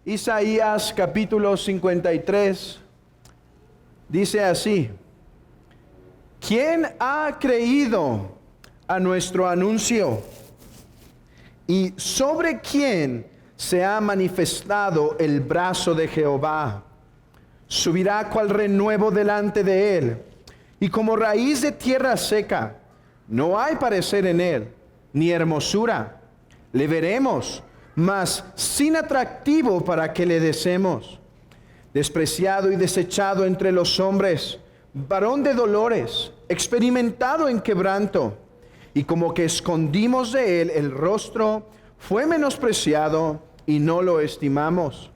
Isaías capítulo 53 dice así: ¿Quién ha creído a nuestro anuncio? ¿Y sobre quién se ha manifestado el brazo de Jehová? Subirá cual renuevo delante de él, y como raíz de tierra seca. No hay parecer en él, ni hermosura. Le veremos, mas sin atractivo para que le deseemos. Despreciado y desechado entre los hombres, varón de dolores, experimentado en quebranto. Y como que escondimos de él el rostro, fue menospreciado y no lo estimamos.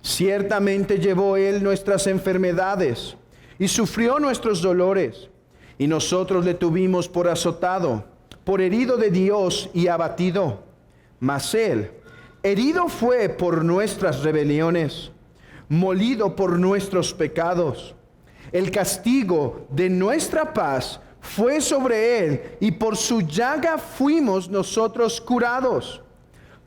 Ciertamente llevó él nuestras enfermedades y sufrió nuestros dolores. Y nosotros le tuvimos por azotado, por herido de Dios y abatido. Mas él, herido fue por nuestras rebeliones, molido por nuestros pecados. El castigo de nuestra paz fue sobre él, y por su llaga fuimos nosotros curados.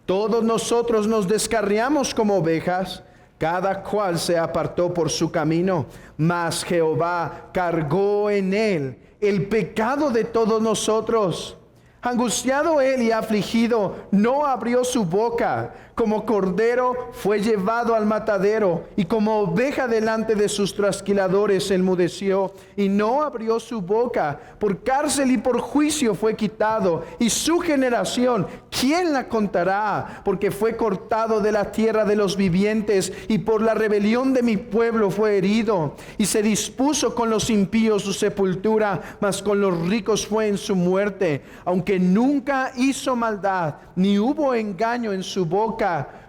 Todos nosotros nos descarriamos como ovejas, cada cual se apartó por su camino, mas Jehová cargó en él el pecado de todos nosotros. Angustiado él y afligido, no abrió su boca. Como cordero fue llevado al matadero, y como oveja delante de sus trasquiladores enmudeció, y no abrió su boca. Por cárcel y por juicio fue quitado, y su generación, ¿quién la contará? Porque fue cortado de la tierra de los vivientes, y por la rebelión de mi pueblo fue herido. Y se dispuso con los impíos su sepultura, mas con los ricos fue en su muerte. Aunque nunca hizo maldad, ni hubo engaño en su boca,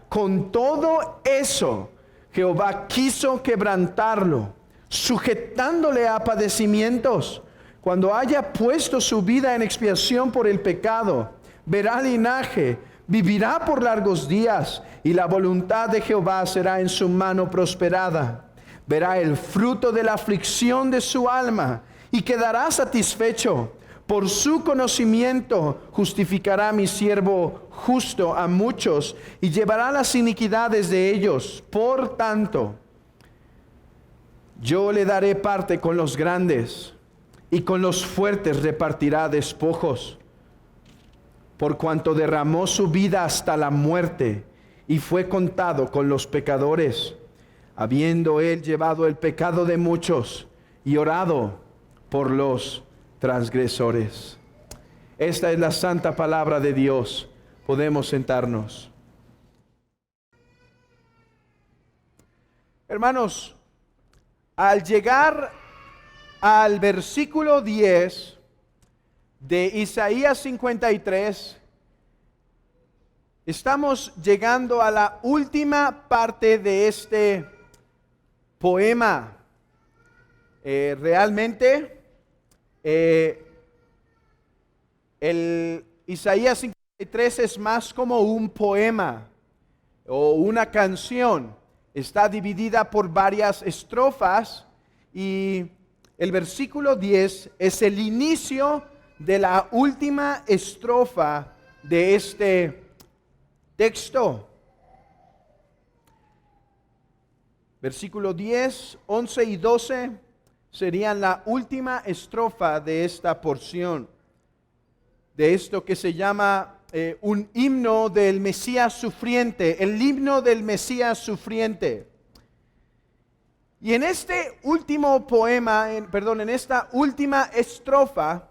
con todo eso Jehová quiso quebrantarlo, sujetándole a padecimientos. Cuando haya puesto su vida en expiación por el pecado, verá linaje, vivirá por largos días, y la voluntad de Jehová será en su mano prosperada. Verá el fruto de la aflicción de su alma, y quedará satisfecho. Por su conocimiento justificará mi siervo justo a muchos, y llevará las iniquidades de ellos. Por tanto, yo le daré parte con los grandes, y con los fuertes repartirá despojos. Por cuanto derramó su vida hasta la muerte, y fue contado con los pecadores, habiendo él llevado el pecado de muchos, y orado por los transgresores. Esta es la santa palabra de Dios. Podemos sentarnos. Hermanos, al llegar al versículo 10 de Isaías 53, estamos llegando a la última parte de este poema. Realmente el Isaías 53 es más como un poema o una canción. Está dividida por varias estrofas, y el versículo 10 es el inicio de la última estrofa de este texto. Versículo 10, 11 y 12 serían la última estrofa de esta porción, de esto que se llama un himno del Mesías sufriente, el himno del Mesías sufriente. Y en este último poema, en esta última estrofa,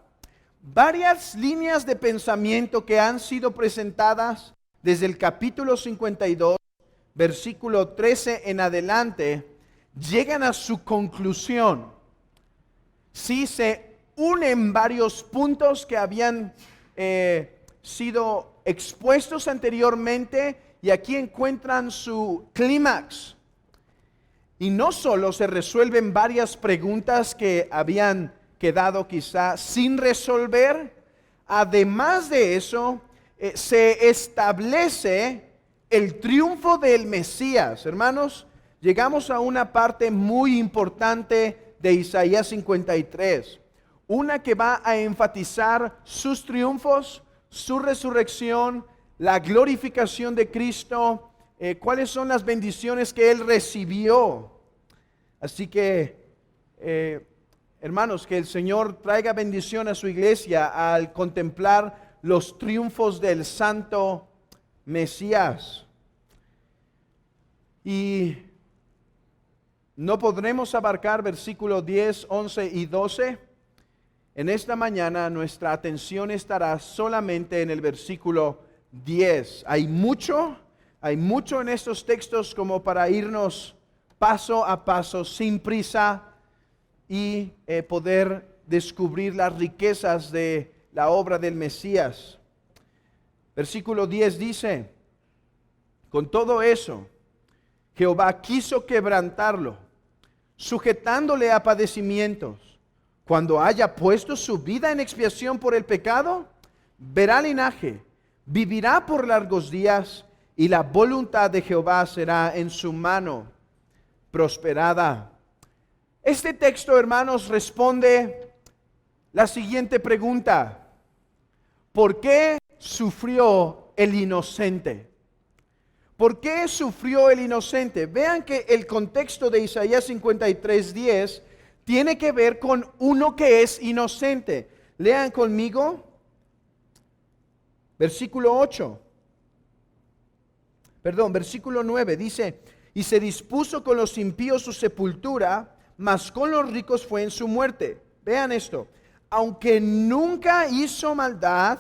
varias líneas de pensamiento que han sido presentadas desde el capítulo 52, versículo 13 en adelante, llegan a su conclusión. Sí, se unen varios puntos que habían sido expuestos anteriormente, y aquí encuentran su clímax. Y no solo se resuelven varias preguntas que habían quedado quizá sin resolver, además de eso, se establece el triunfo del Mesías. Hermanos, llegamos a una parte muy importante de Isaías 53, una que va a enfatizar sus triunfos, su resurrección, la glorificación de Cristo, cuáles son las bendiciones que él recibió. Así que, hermanos, que el Señor traiga bendición a su iglesia al contemplar los triunfos del santo Mesías. Y no podremos abarcar versículos 10, 11 y 12. En esta mañana nuestra atención estará solamente en el versículo 10. Hay mucho en estos textos como para irnos paso a paso, sin prisa, y poder descubrir las riquezas de la obra del Mesías. Versículo 10 dice: con todo eso, Jehová quiso quebrantarlo, sujetándole a padecimientos. Cuando haya puesto su vida en expiación por el pecado, verá linaje, vivirá por largos días, y la voluntad de Jehová será en su mano prosperada. Este texto, hermanos, responde la siguiente pregunta: ¿por qué sufrió el inocente? ¿Por qué sufrió el inocente? Vean que el contexto de Isaías 53:10 tiene que ver con uno que es inocente. Lean conmigo versículo 9, dice: y se dispuso con los impíos su sepultura, mas con los ricos fue en su muerte. Vean esto: aunque nunca hizo maldad,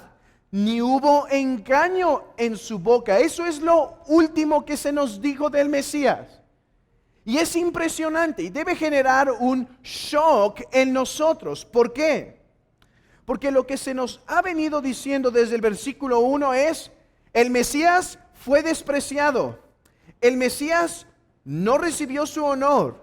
ni hubo engaño en su boca. Eso es lo último que se nos dijo del Mesías. Y es impresionante y debe generar un shock en nosotros. ¿Por qué? Porque lo que se nos ha venido diciendo desde el versículo 1 es: el Mesías fue despreciado. El Mesías no recibió su honor.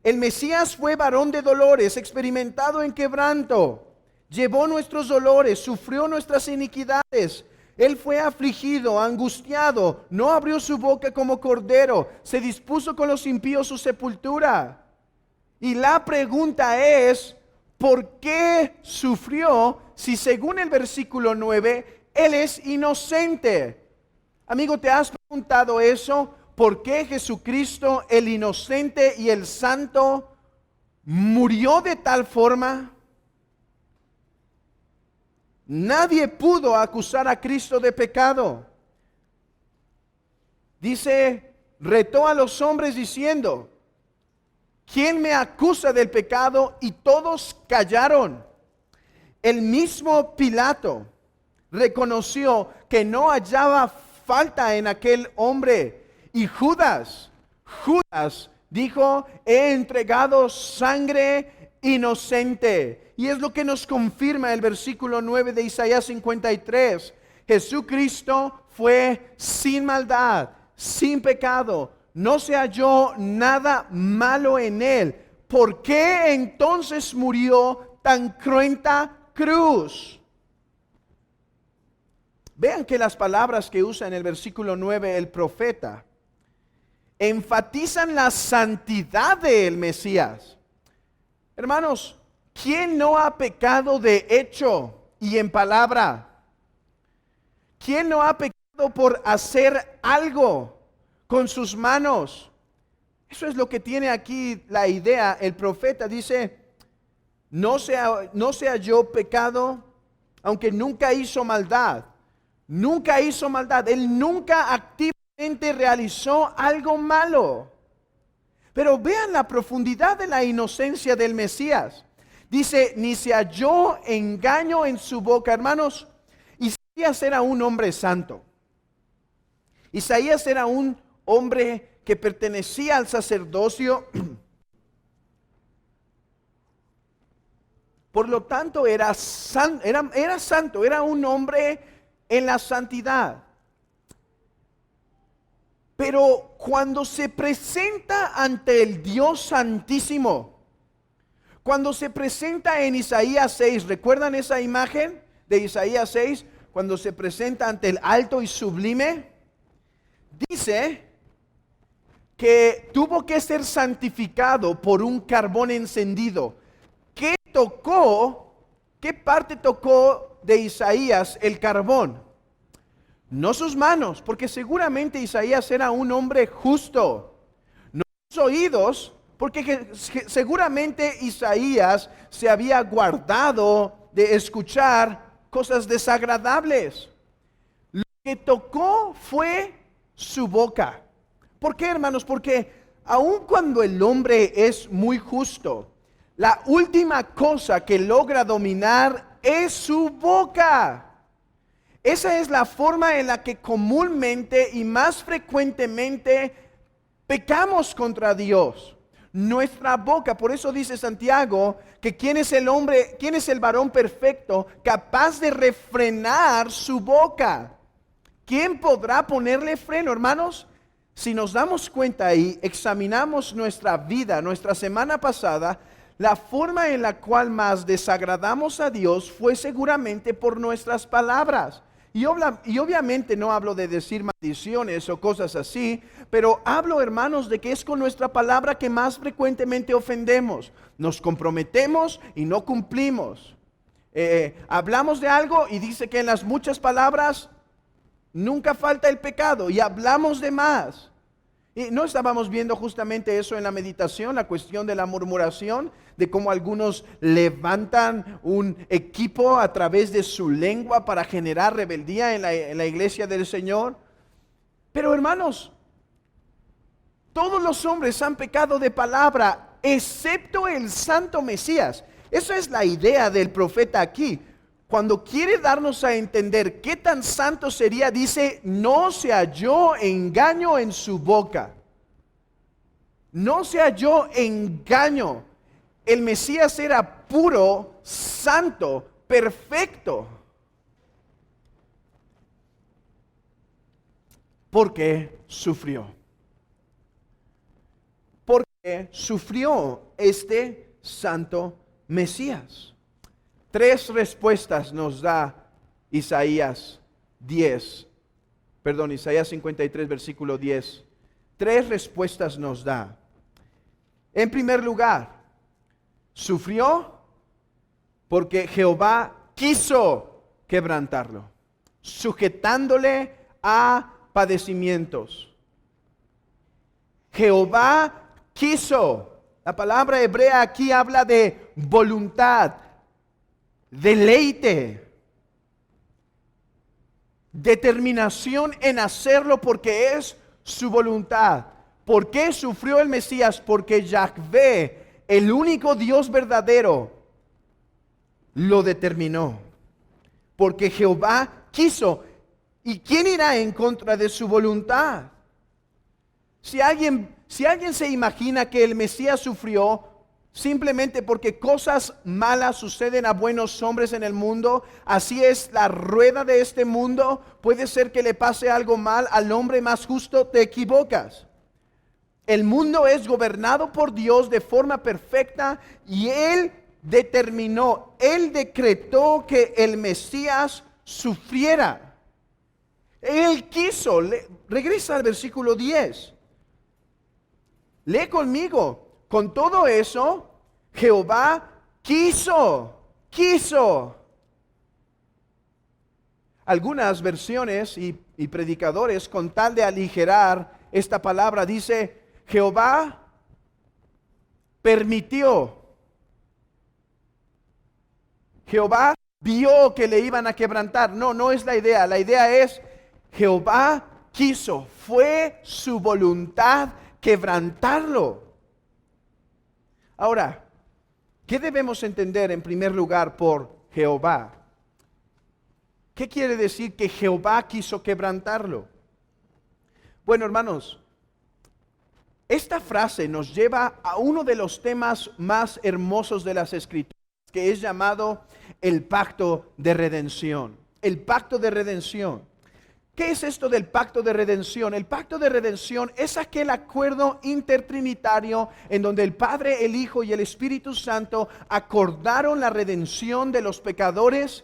El Mesías fue varón de dolores, experimentado en quebranto. Llevó nuestros dolores, sufrió nuestras iniquidades. Él fue afligido, angustiado, no abrió su boca como cordero, se dispuso con los impíos su sepultura. Y la pregunta es: ¿por qué sufrió si según el versículo 9 Él es inocente? Amigo, ¿te has preguntado eso? ¿Por qué Jesucristo, el inocente y el santo, murió de tal forma? Nadie pudo acusar a Cristo de pecado. Dice, retó a los hombres diciendo: ¿quién me acusa del pecado? Y todos callaron. El mismo Pilato reconoció que no hallaba falta en aquel hombre. Y Judas dijo: he entregado sangre inocente. Y es lo que nos confirma el versículo 9 de Isaías 53. Jesucristo fue sin maldad, sin pecado. No se halló nada malo en él. ¿Por qué entonces murió tan cruenta cruz? Vean que las palabras que usa en el versículo 9 el profeta enfatizan la santidad del Mesías. Hermanos, ¿quién no ha pecado de hecho y en palabra? ¿Quién no ha pecado por hacer algo con sus manos? Eso es lo que tiene aquí la idea. El profeta dice: no se halló pecado, aunque nunca hizo maldad. Nunca hizo maldad. Él nunca activamente realizó algo malo. Pero vean la profundidad de la inocencia del Mesías. Dice: ni se halló engaño en su boca. Hermanos, Isaías era un hombre santo. Isaías era un hombre que pertenecía al sacerdocio. Por lo tanto, era santo, era un hombre en la santidad. Pero cuando se presenta ante el Dios Santísimo, cuando se presenta en Isaías 6, ¿recuerdan esa imagen de Isaías 6? Cuando se presenta ante el alto y sublime, dice que tuvo que ser santificado por un carbón encendido. ¿Qué parte tocó de Isaías el carbón? no sus manos, porque seguramente Isaías era un hombre justo, no sus oídos, porque seguramente Isaías se había guardado de escuchar cosas desagradables. Lo que tocó fue su boca. ¿Por qué, hermanos? Porque aun cuando el hombre es muy justo, la última cosa que logra dominar es su boca. Esa es la forma en la que comúnmente y más frecuentemente pecamos contra Dios. Nuestra boca, por eso dice Santiago que quién es el hombre, quién es el varón perfecto capaz de refrenar su boca. ¿Quién podrá ponerle freno, hermanos? Si nos damos cuenta y examinamos nuestra vida, nuestra semana pasada, la forma en la cual más desagradamos a Dios fue seguramente por nuestras palabras. Y obviamente no hablo de decir maldiciones o cosas así, pero hablo, hermanos, de que es con nuestra palabra que más frecuentemente ofendemos. Nos comprometemos y no cumplimos. Hablamos de algo y dice que en las muchas palabras nunca falta el pecado y hablamos de más. Y no estábamos viendo justamente eso en la meditación, la cuestión de la murmuración, de cómo algunos levantan un equipo a través de su lengua para generar rebeldía en la iglesia del Señor. Pero hermanos, todos los hombres han pecado de palabra, excepto el Santo Mesías. Esa es la idea del profeta aquí. Cuando quiere darnos a entender qué tan santo sería, dice, no se halló engaño en su boca. No se halló engaño. El Mesías era puro, santo, perfecto. Porque sufrió. Porque sufrió este santo Mesías. Tres respuestas nos da Isaías 53, versículo 10. Tres respuestas nos da. En primer lugar, sufrió porque Jehová quiso quebrantarlo, sujetándole a padecimientos. Jehová quiso. La palabra hebrea aquí habla de voluntad, deleite, determinación en hacerlo porque es su voluntad. ¿Por qué sufrió el Mesías? Porque Yahvé, el único Dios verdadero, lo determinó. Porque Jehová quiso. ¿Y quién irá en contra de su voluntad? Si alguien se imagina que el Mesías sufrió simplemente porque cosas malas suceden a buenos hombres en el mundo, así es la rueda de este mundo, puede ser que le pase algo mal al hombre más justo, te equivocas. El mundo es gobernado por Dios de forma perfecta y Él determinó, Él decretó que el Mesías sufriera. Él quiso. Regresa al versículo 10. Lee conmigo. Con todo eso, Jehová quiso. Algunas versiones y predicadores, con tal de aligerar esta palabra, dice, Jehová permitió. Jehová vio que le iban a quebrantar. No es la idea. La idea es, Jehová quiso. Fue su voluntad quebrantarlo. Ahora, ¿qué debemos entender en primer lugar por Jehová? ¿Qué quiere decir que Jehová quiso quebrantarlo? Bueno, hermanos, esta frase nos lleva a uno de los temas más hermosos de las Escrituras, que es llamado el pacto de redención. El pacto de redención. ¿Qué es esto del pacto de redención? El pacto de redención es aquel acuerdo intertrinitario en donde el Padre, el Hijo y el Espíritu Santo acordaron la redención de los pecadores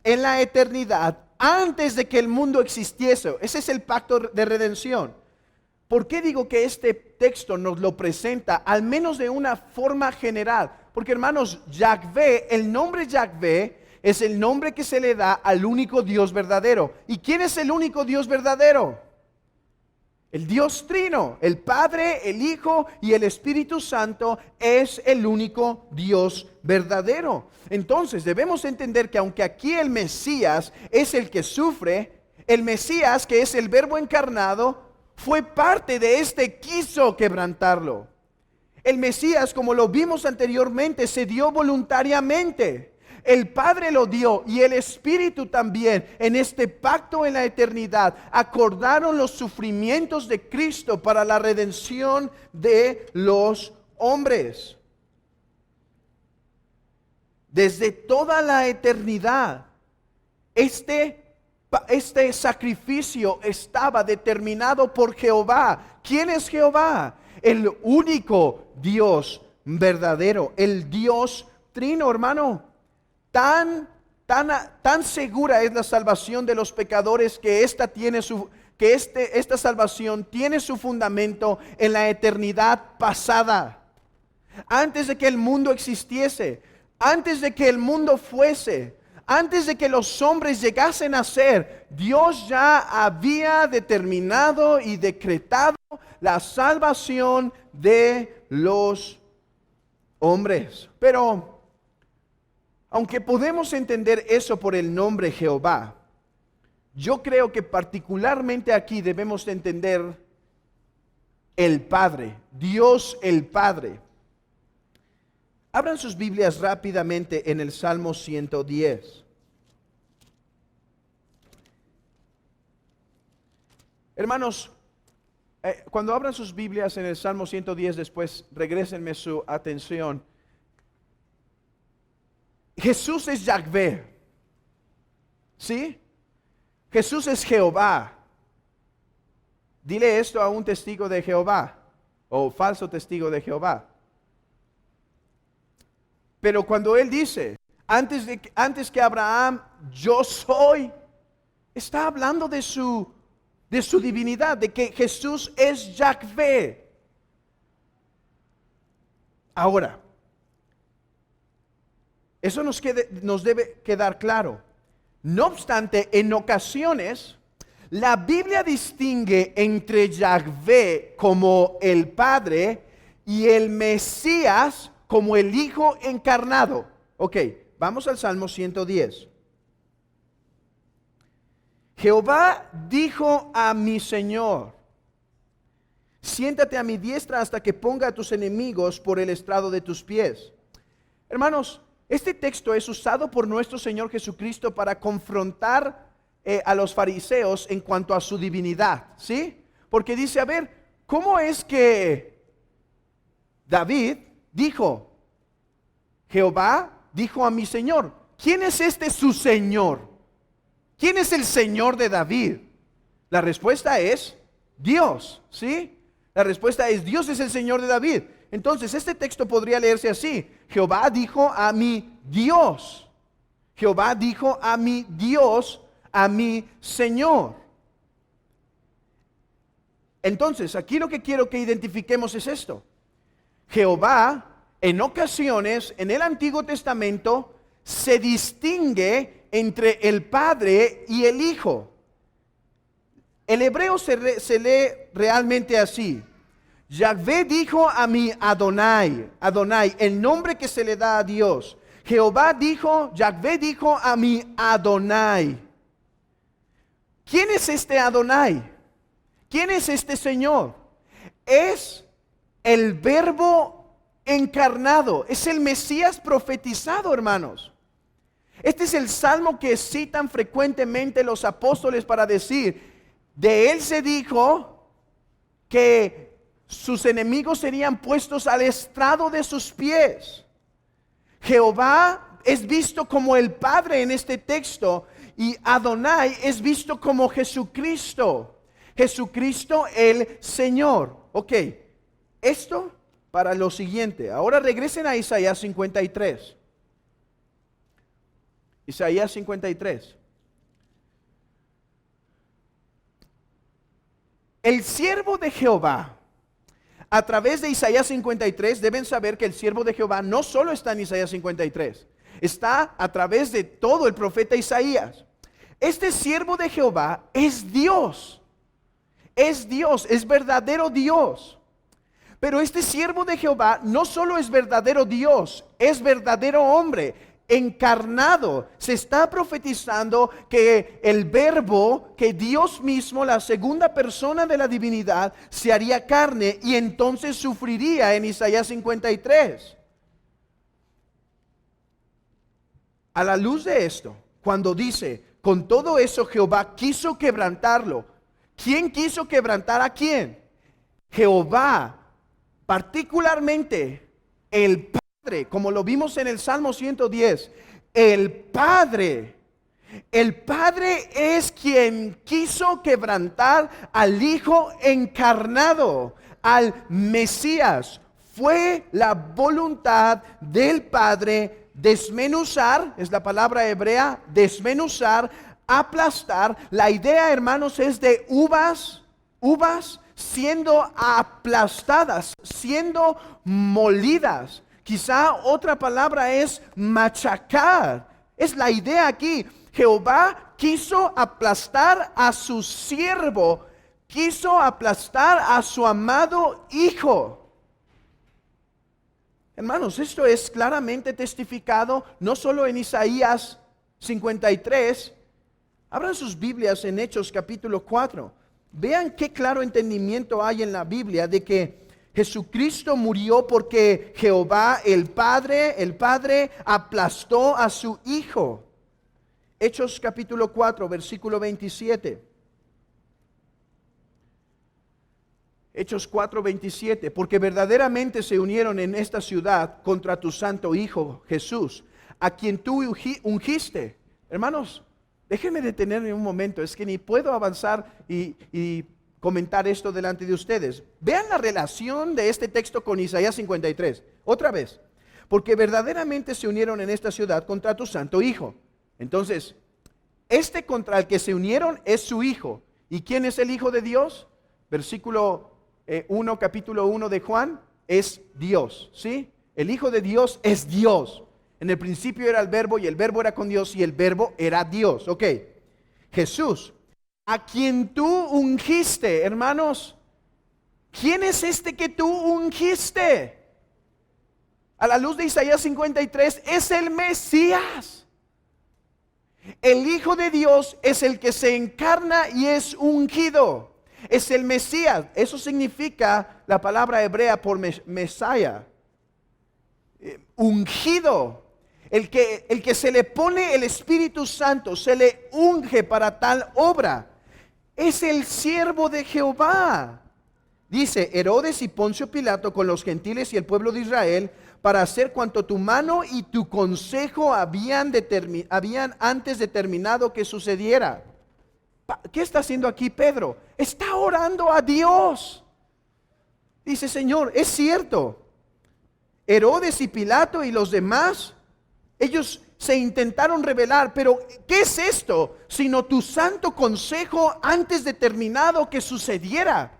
en la eternidad antes de que el mundo existiese. Ese es el pacto de redención. ¿Por qué digo que este texto nos lo presenta al menos de una forma general? Porque, hermanos, Yahvé, el nombre Yahvé Es el nombre que se le da al único Dios verdadero. ¿Y quién es el único Dios verdadero? El Dios Trino, el Padre, el Hijo y el Espíritu Santo es el único Dios verdadero. Entonces debemos entender que aunque aquí el Mesías es el que sufre, el Mesías, que es el Verbo encarnado, fue parte de quiso quebrantarlo. El Mesías, como lo vimos anteriormente, se dio voluntariamente. El Padre lo dio y el Espíritu también. En este pacto en la eternidad acordaron los sufrimientos de Cristo para la redención de los hombres. Desde toda la eternidad, este sacrificio estaba determinado por Jehová. ¿Quién es Jehová? El único Dios verdadero, el Dios Trino, hermano. Tan segura es la salvación de los pecadores que esta salvación tiene su fundamento en la eternidad pasada. Antes de que el mundo existiese, antes de que el mundo fuese, antes de que los hombres llegasen a ser, Dios ya había determinado y decretado la salvación de los hombres. Pero aunque podemos entender eso por el nombre Jehová, yo creo que particularmente aquí debemos entender el Padre, Dios el Padre. Abran sus Biblias rápidamente en el Salmo 110. Hermanos, cuando abran sus Biblias en el Salmo 110, después regrésenme su atención. Jesús es Yahvé, ¿sí? Jesús es Jehová. Dile esto a un testigo de Jehová o falso testigo de Jehová. Pero cuando él dice, antes que Abraham, yo soy, está hablando de su divinidad, de que Jesús es Yahvé. Ahora, eso nos debe quedar claro. No obstante, en ocasiones, la Biblia distingue entre Yahvé como el Padre y el Mesías como el Hijo encarnado. Ok, vamos al Salmo 110. Jehová dijo a mi Señor, siéntate a mi diestra hasta que ponga a tus enemigos por el estrado de tus pies. Hermanos, este texto es usado por nuestro Señor Jesucristo para confrontar a los fariseos en cuanto a su divinidad, ¿sí? Porque dice, a ver, ¿cómo es que David dijo, Jehová dijo a mi Señor? ¿Quién es este su Señor? ¿Quién es el Señor de David? La respuesta es Dios, ¿sí? La respuesta es Dios es el Señor de David. Entonces, este texto podría leerse así: Jehová dijo a mi Dios. Jehová dijo a mi Dios, a mi Señor. Entonces, aquí lo que quiero que identifiquemos es esto. Jehová, en ocasiones, en el Antiguo Testamento, se distingue entre el Padre y el Hijo. El hebreo se lee realmente así: Yahvé dijo a mi Adonai, Adonai, el nombre que se le da a Dios. Jehová dijo, Yahvé dijo a mi Adonai. ¿Quién es este Adonai? ¿Quién es este Señor? Es el Verbo encarnado, es el Mesías profetizado, hermanos. Este es el salmo que citan frecuentemente los apóstoles para decir, de él se dijo que sus enemigos serían puestos al estrado de sus pies. Jehová es visto como el Padre en este texto y Adonai es visto como Jesucristo. Jesucristo el Señor. Ok, esto para lo siguiente. Ahora regresen a Isaías 53. Isaías 53. El siervo de Jehová, a través de Isaías 53, deben saber que el siervo de Jehová no solo está en Isaías 53. está a través de todo el profeta Isaías. Este siervo de Jehová es Dios. Es Dios, es verdadero Dios. Pero este siervo de Jehová no solo es verdadero Dios, es verdadero hombre, encarnado. Se está profetizando que el verbo, que Dios mismo, la segunda persona de la divinidad, se haría carne y entonces sufriría en Isaías 53. A la luz de esto, cuando dice, con todo eso Jehová quiso quebrantarlo. ¿Quién quiso quebrantar a quién? Jehová. Particularmente el Padre, como lo vimos en el Salmo 110, el Padre es quien quiso quebrantar al Hijo encarnado, al Mesías. Fue la voluntad del Padre desmenuzar, es la palabra hebrea, desmenuzar, aplastar. La idea, hermanos, es de uvas siendo aplastadas, siendo molidas. Quizá otra palabra es machacar. Es la idea aquí. Jehová quiso aplastar a su siervo, quiso aplastar a su amado Hijo. Hermanos, esto es claramente testificado no solo en Isaías 53. Abran sus Biblias en Hechos capítulo 4. Vean qué claro entendimiento hay en la Biblia de que Jesucristo murió porque Jehová, el Padre aplastó a su Hijo. Hechos capítulo 4, versículo 27. Hechos 4, 27. Porque verdaderamente se unieron en esta ciudad contra tu santo Hijo Jesús, a quien tú ungiste. Hermanos, déjenme detenerme un momento, es que ni puedo avanzar y comentar esto delante de ustedes. Vean la relación de este texto con Isaías 53. Otra vez, porque verdaderamente se unieron en esta ciudad contra tu santo Hijo. Entonces, este contra el que se unieron es su Hijo. ¿Y quién es el Hijo de Dios? Versículo 1, capítulo 1 de Juan, es Dios, ¿sí? El Hijo de Dios es Dios. En el principio era el verbo y el verbo era con Dios y el verbo era Dios. Ok, Jesús, a quien tú ungiste, hermanos. ¿Quién es este que tú ungiste? A la luz de Isaías 53, es el Mesías. El Hijo de Dios es el que se encarna y es ungido. Es el Mesías. Eso significa la palabra hebrea por Mesaya. Ungido. El que se le pone el Espíritu Santo, se le unge para tal obra. Es el siervo de Jehová. Dice Herodes y Poncio Pilato con los gentiles y el pueblo de Israel para hacer cuanto tu mano y tu consejo habían antes determinado que sucediera. ¿Qué está haciendo aquí Pedro? Está orando a Dios. Dice, Señor, es cierto. Herodes y Pilato y los demás, ellos se intentaron rebelar, pero ¿qué es esto? Sino tu santo consejo antes determinado que sucediera.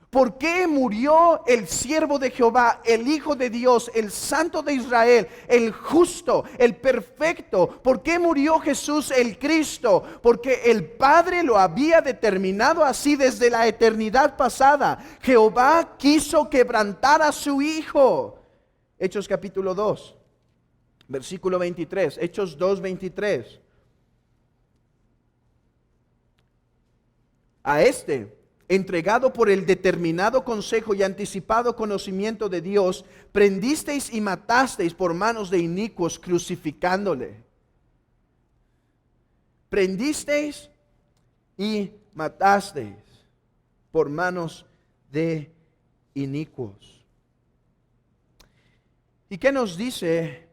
¿Por qué murió el siervo de Jehová, el Hijo de Dios, el Santo de Israel, el justo, el perfecto? ¿Por qué murió Jesús el Cristo? Porque el Padre lo había determinado así desde la eternidad pasada. Jehová quiso quebrantar a su Hijo. Hechos capítulo 2, versículo 23. Hechos 2, 23. A este, entregado por el determinado consejo y anticipado conocimiento de Dios, prendisteis y matasteis por manos de inicuos, crucificándole. Prendisteis y matasteis por manos de inicuos. ¿Y qué nos dice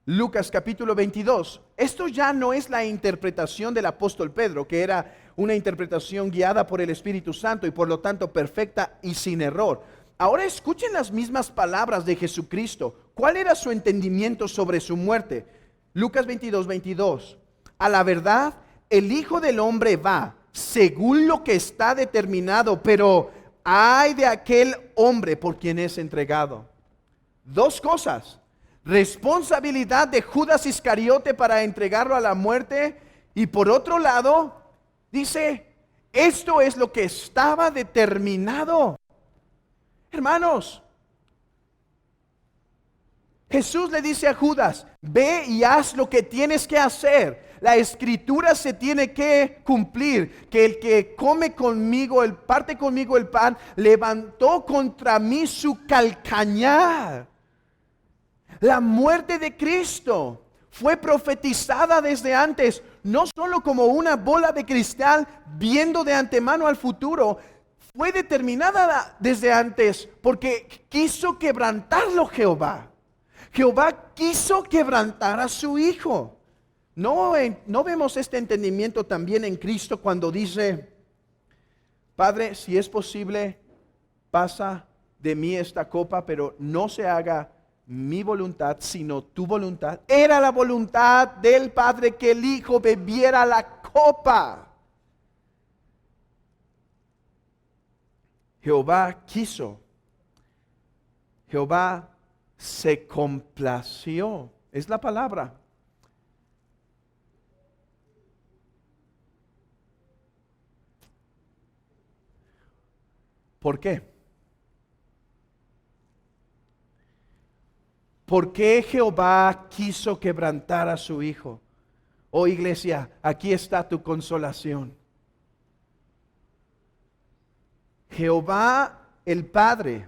Lucas capítulo 22? Esto ya no es la interpretación del apóstol Pedro, que era una interpretación guiada por el Espíritu Santo y por lo tanto perfecta y sin error. Ahora escuchen las mismas palabras de Jesucristo. ¿Cuál era su entendimiento sobre su muerte? Lucas 22, 22. A la verdad, el Hijo del Hombre va según lo que está determinado, pero ay de aquel hombre por quien es entregado. Dos cosas. responsabilidad de Judas Iscariote para entregarlo a la muerte. Y por otro lado, dice, esto es lo que estaba determinado. Hermanos, Jesús le dice a Judas, ve y haz lo que tienes que hacer. La escritura se tiene que cumplir, que el que come conmigo, parte conmigo el pan, levantó contra mí su calcañar. La muerte de Cristo fue profetizada desde antes, no solo como una bola de cristal viendo de antemano al futuro, fue determinada desde antes porque quiso quebrantarlo Jehová. Jehová quiso quebrantar a su Hijo. No vemos este entendimiento también en Cristo cuando dice, Padre, si es posible, pasa de mí esta copa, pero no se haga mi voluntad, sino tu voluntad. Era la voluntad del Padre que el Hijo bebiera la copa. Jehová quiso. Jehová se complació. Es la palabra. ¿Por qué? ¿Por qué Jehová quiso quebrantar a su Hijo? Oh iglesia, aquí está tu consolación. Jehová el Padre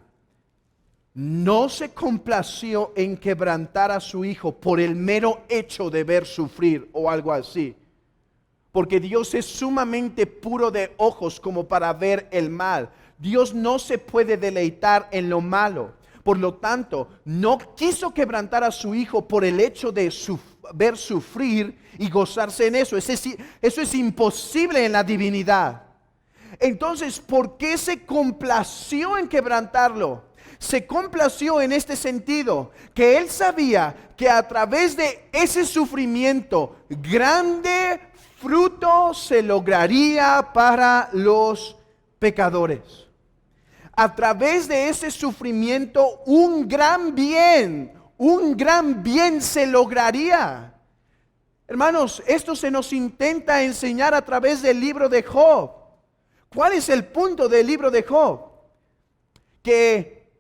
no se complació en quebrantar a su Hijo por el mero hecho de ver sufrir o algo así. Porque Dios es sumamente puro de ojos como para ver el mal. Dios no se puede deleitar en lo malo. Por lo tanto, no quiso quebrantar a su Hijo por el hecho de ver sufrir y gozarse en eso. Eso es imposible en la divinidad. Entonces, ¿por qué se complació en quebrantarlo? Se complació en este sentido, que Él sabía que a través de ese sufrimiento, grande fruto se lograría para los pecadores. A través de ese sufrimiento, un gran bien se lograría. Hermanos, esto se nos intenta enseñar a través del libro de Job. ¿Cuál es el punto del libro de Job? Que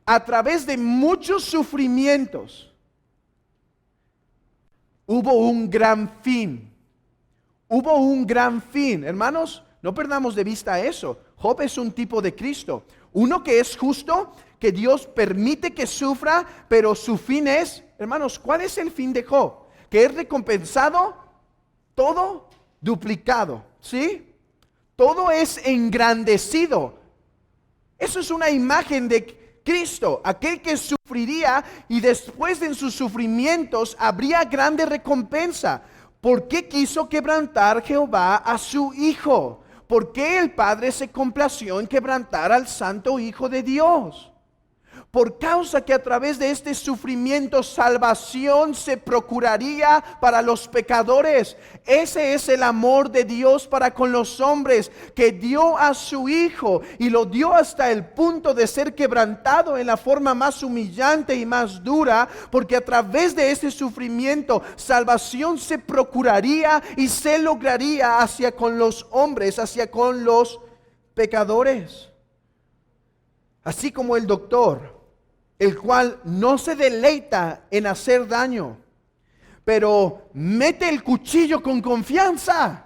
a través de muchos sufrimientos hubo un gran fin. Hubo un gran fin. Hermanos, no perdamos de vista eso. Job es un tipo de Cristo. Uno que es justo, que Dios permite que sufra, pero su fin es, hermanos, ¿cuál es el fin de Job? Que es recompensado, todo duplicado, ¿sí? Todo es engrandecido. Eso es una imagen de Cristo, aquel que sufriría y después de sus sufrimientos habría grande recompensa. ¿Por qué quiso quebrantar Jehová a su Hijo? ¿Por qué el Padre se complació en quebrantar al Santo Hijo de Dios? Por causa que a través de este sufrimiento salvación se procuraría para los pecadores. Ese es el amor de Dios para con los hombres, que dio a su Hijo y lo dio hasta el punto de ser quebrantado en la forma más humillante y más dura, porque a través de este sufrimiento salvación se procuraría y se lograría hacia con los hombres, hacia con los pecadores. Así como el doctor, el cual no se deleita en hacer daño, pero mete el cuchillo con confianza,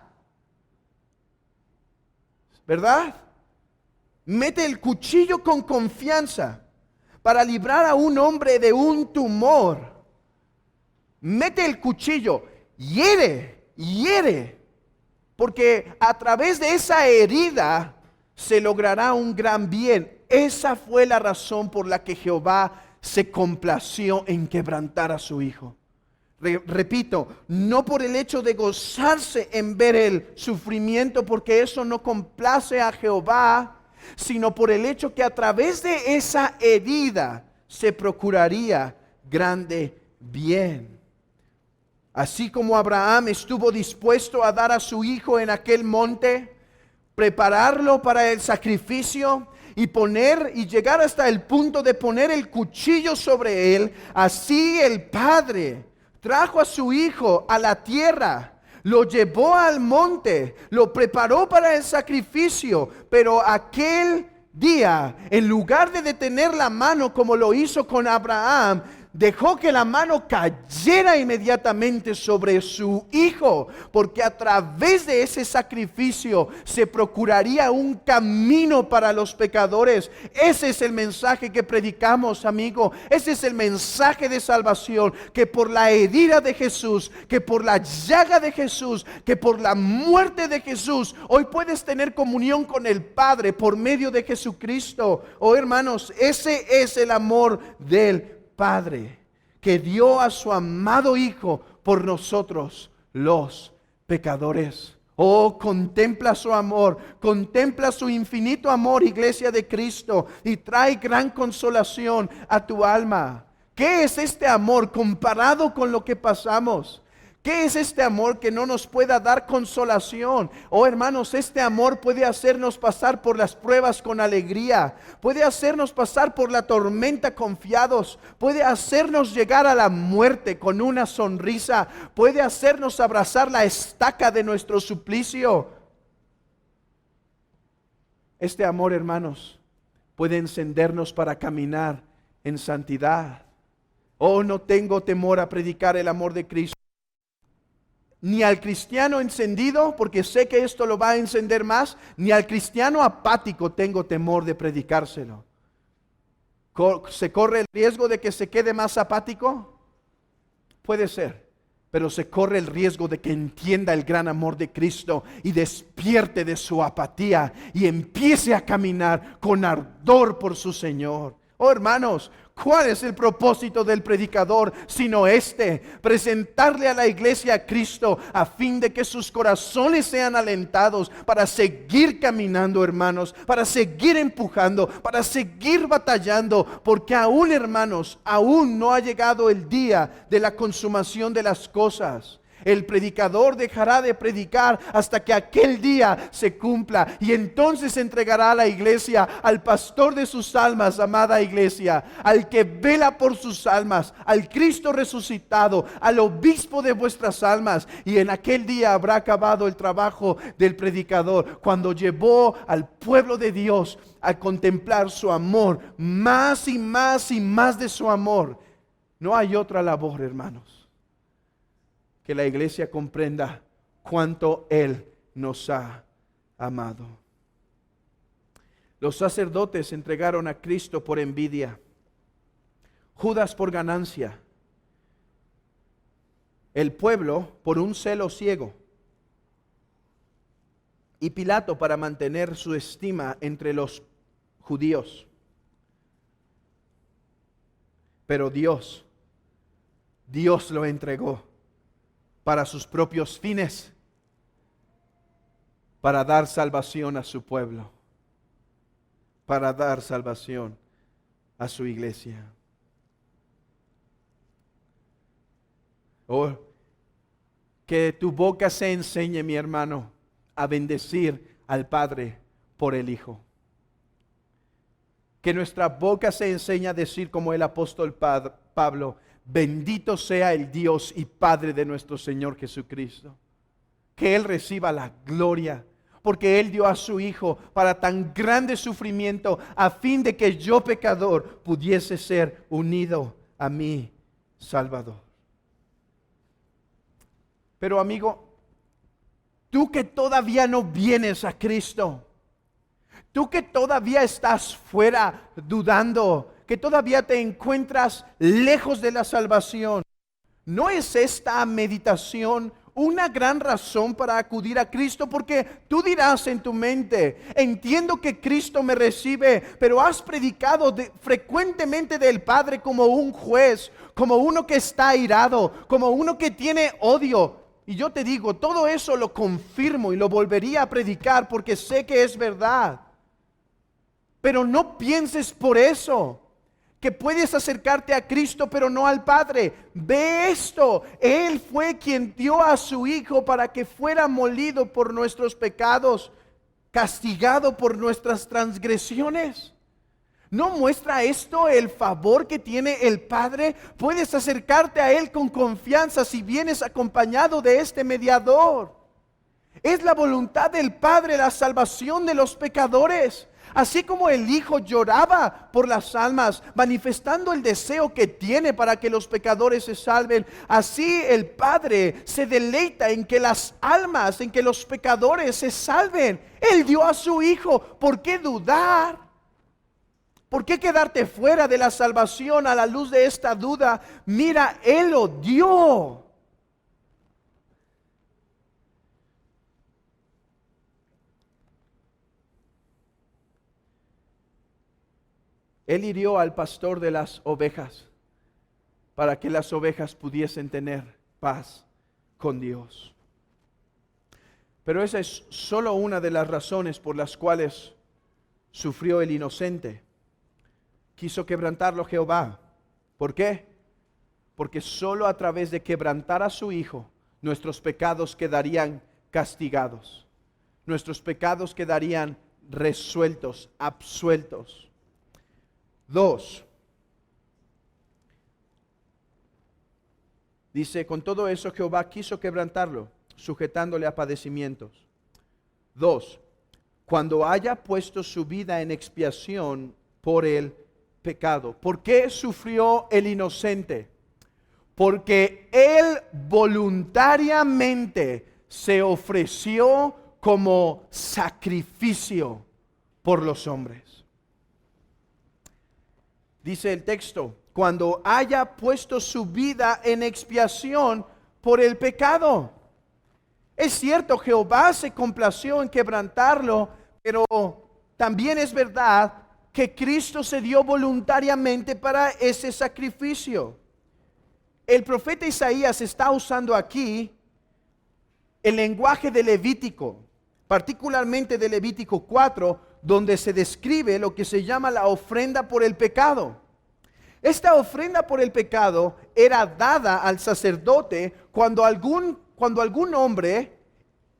¿verdad? Mete el cuchillo con confianza para librar a un hombre de un tumor. Mete el cuchillo, hiere, porque a través de esa herida se logrará un gran bien. Esa fue la razón por la que Jehová se complació en quebrantar a su Hijo. Repito, no por el hecho de gozarse en ver el sufrimiento, porque eso no complace a Jehová, sino por el hecho que a través de esa herida se procuraría grande bien. Así como Abraham estuvo dispuesto a dar a su hijo en aquel monte, prepararlo para el sacrificio, y llegar hasta el punto de poner el cuchillo sobre él, así el Padre trajo a su Hijo a la tierra, lo llevó al monte, lo preparó para el sacrificio, pero aquel día, en lugar de detener la mano como lo hizo con Abraham, dejó que la mano cayera inmediatamente sobre su hijo, porque a través de ese sacrificio se procuraría un camino para los pecadores. Ese es el mensaje que predicamos, amigo. Ese es el mensaje de salvación, que por la herida de Jesús, que por la llaga de Jesús, que por la muerte de Jesús, hoy puedes tener comunión con el Padre por medio de Jesucristo. Oh, hermanos, ese es el amor del Padre, que dio a su amado Hijo por nosotros los pecadores. Oh, contempla su amor, contempla su infinito amor, iglesia de Cristo, y trae gran consolación a tu alma. ¿Qué es este amor comparado con lo que pasamos? ¿Qué es este amor que no nos pueda dar consolación? Oh, hermanos, este amor puede hacernos pasar por las pruebas con alegría, puede hacernos pasar por la tormenta confiados, puede hacernos llegar a la muerte con una sonrisa, puede hacernos abrazar la estaca de nuestro suplicio. Este amor, hermanos, puede encendernos para caminar en santidad. Oh, no tengo temor a predicar el amor de Cristo. Ni al cristiano encendido, porque sé que esto lo va a encender más, ni al cristiano apático tengo temor de predicárselo. ¿Se corre el riesgo de que se quede más apático? Puede ser, pero se corre el riesgo de que entienda el gran amor de Cristo y despierte de su apatía y empiece a caminar con ardor por su Señor. Oh, hermanos, ¿cuál es el propósito del predicador sino presentarle a la iglesia a Cristo a fin de que sus corazones sean alentados para seguir caminando, hermanos, para seguir empujando, para seguir batallando, porque aún, hermanos, aún no ha llegado el día de la consumación de las cosas. El predicador dejará de predicar hasta que aquel día se cumpla, y entonces entregará a la iglesia al pastor de sus almas, amada iglesia, al que vela por sus almas, al Cristo resucitado, al obispo de vuestras almas. Y en aquel día habrá acabado el trabajo del predicador, cuando llevó al pueblo de Dios a contemplar su amor, más y más y más de su amor. No hay otra labor, hermanos, que la iglesia comprenda cuánto Él nos ha amado. Los sacerdotes entregaron a Cristo por envidia, Judas por ganancia, el pueblo por un celo ciego, y Pilato para mantener su estima entre los judíos. Pero Dios lo entregó para sus propios fines, para dar salvación a su pueblo, para dar salvación a su iglesia. Oh, que tu boca se enseñe, mi hermano, a bendecir al Padre por el Hijo. Que nuestra boca se enseñe a decir como el apóstol Pablo: bendito sea el Dios y Padre de nuestro Señor Jesucristo. Que Él reciba la gloria, porque Él dio a su Hijo para tan grande sufrimiento, a fin de que yo, pecador, pudiese ser unido a mi Salvador. Pero, amigo, tú que todavía no vienes a Cristo, tú que todavía estás fuera dudando, que todavía te encuentras lejos de la salvación, ¿no es esta meditación una gran razón para acudir a Cristo? Porque tú dirás en tu mente: entiendo que Cristo me recibe, pero has predicado frecuentemente del Padre como un juez, como uno que está airado, como uno que tiene odio. Y yo te digo, todo eso lo confirmo y lo volvería a predicar porque sé que es verdad. Pero no pienses por eso que puedes acercarte a Cristo pero no al Padre. Ve esto: Él fue quien dio a su Hijo para que fuera molido por nuestros pecados, castigado por nuestras transgresiones. ¿No muestra esto el favor que tiene el Padre? Puedes acercarte a Él con confianza si vienes acompañado de este mediador. Es la voluntad del Padre la salvación de los pecadores. Así como el Hijo lloraba por las almas, manifestando el deseo que tiene para que los pecadores se salven, así el Padre se deleita en que las almas, en que los pecadores se salven. Él dio a su Hijo. ¿Por qué dudar? ¿Por qué quedarte fuera de la salvación a la luz de esta duda? Mira, Él lo dio. Él hirió al pastor de las ovejas para que las ovejas pudiesen tener paz con Dios. Pero esa es solo una de las razones por las cuales sufrió el inocente. Quiso quebrantarlo Jehová. ¿Por qué? Porque solo a través de quebrantar a su Hijo, nuestros pecados quedarían castigados. Nuestros pecados quedarían resueltos, absueltos. 2. Dice, con todo eso Jehová quiso quebrantarlo, sujetándole a padecimientos. 2. Cuando haya puesto su vida en expiación por el pecado. ¿Por qué sufrió el inocente? Porque Él voluntariamente se ofreció como sacrificio por los hombres. Dice el texto, cuando haya puesto su vida en expiación por el pecado. Es cierto, Jehová se complació en quebrantarlo, pero también es verdad que Cristo se dio voluntariamente para ese sacrificio. El profeta Isaías está usando aquí el lenguaje de Levítico, particularmente de Levítico 4, donde se describe lo que se llama la ofrenda por el pecado. Esta ofrenda por el pecado era dada al sacerdote cuando algún hombre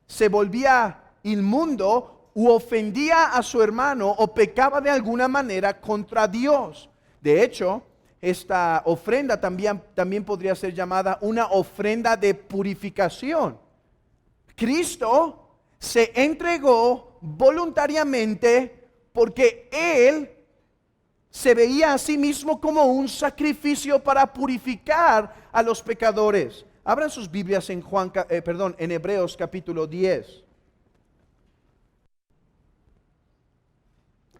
se volvía inmundo u ofendía a su hermano o pecaba de alguna manera contra Dios. De hecho, esta ofrenda también podría ser llamada una ofrenda de purificación. Cristo se entregó voluntariamente porque Él se veía a sí mismo como un sacrificio para purificar a los pecadores. Abran sus Biblias en Hebreos capítulo 10.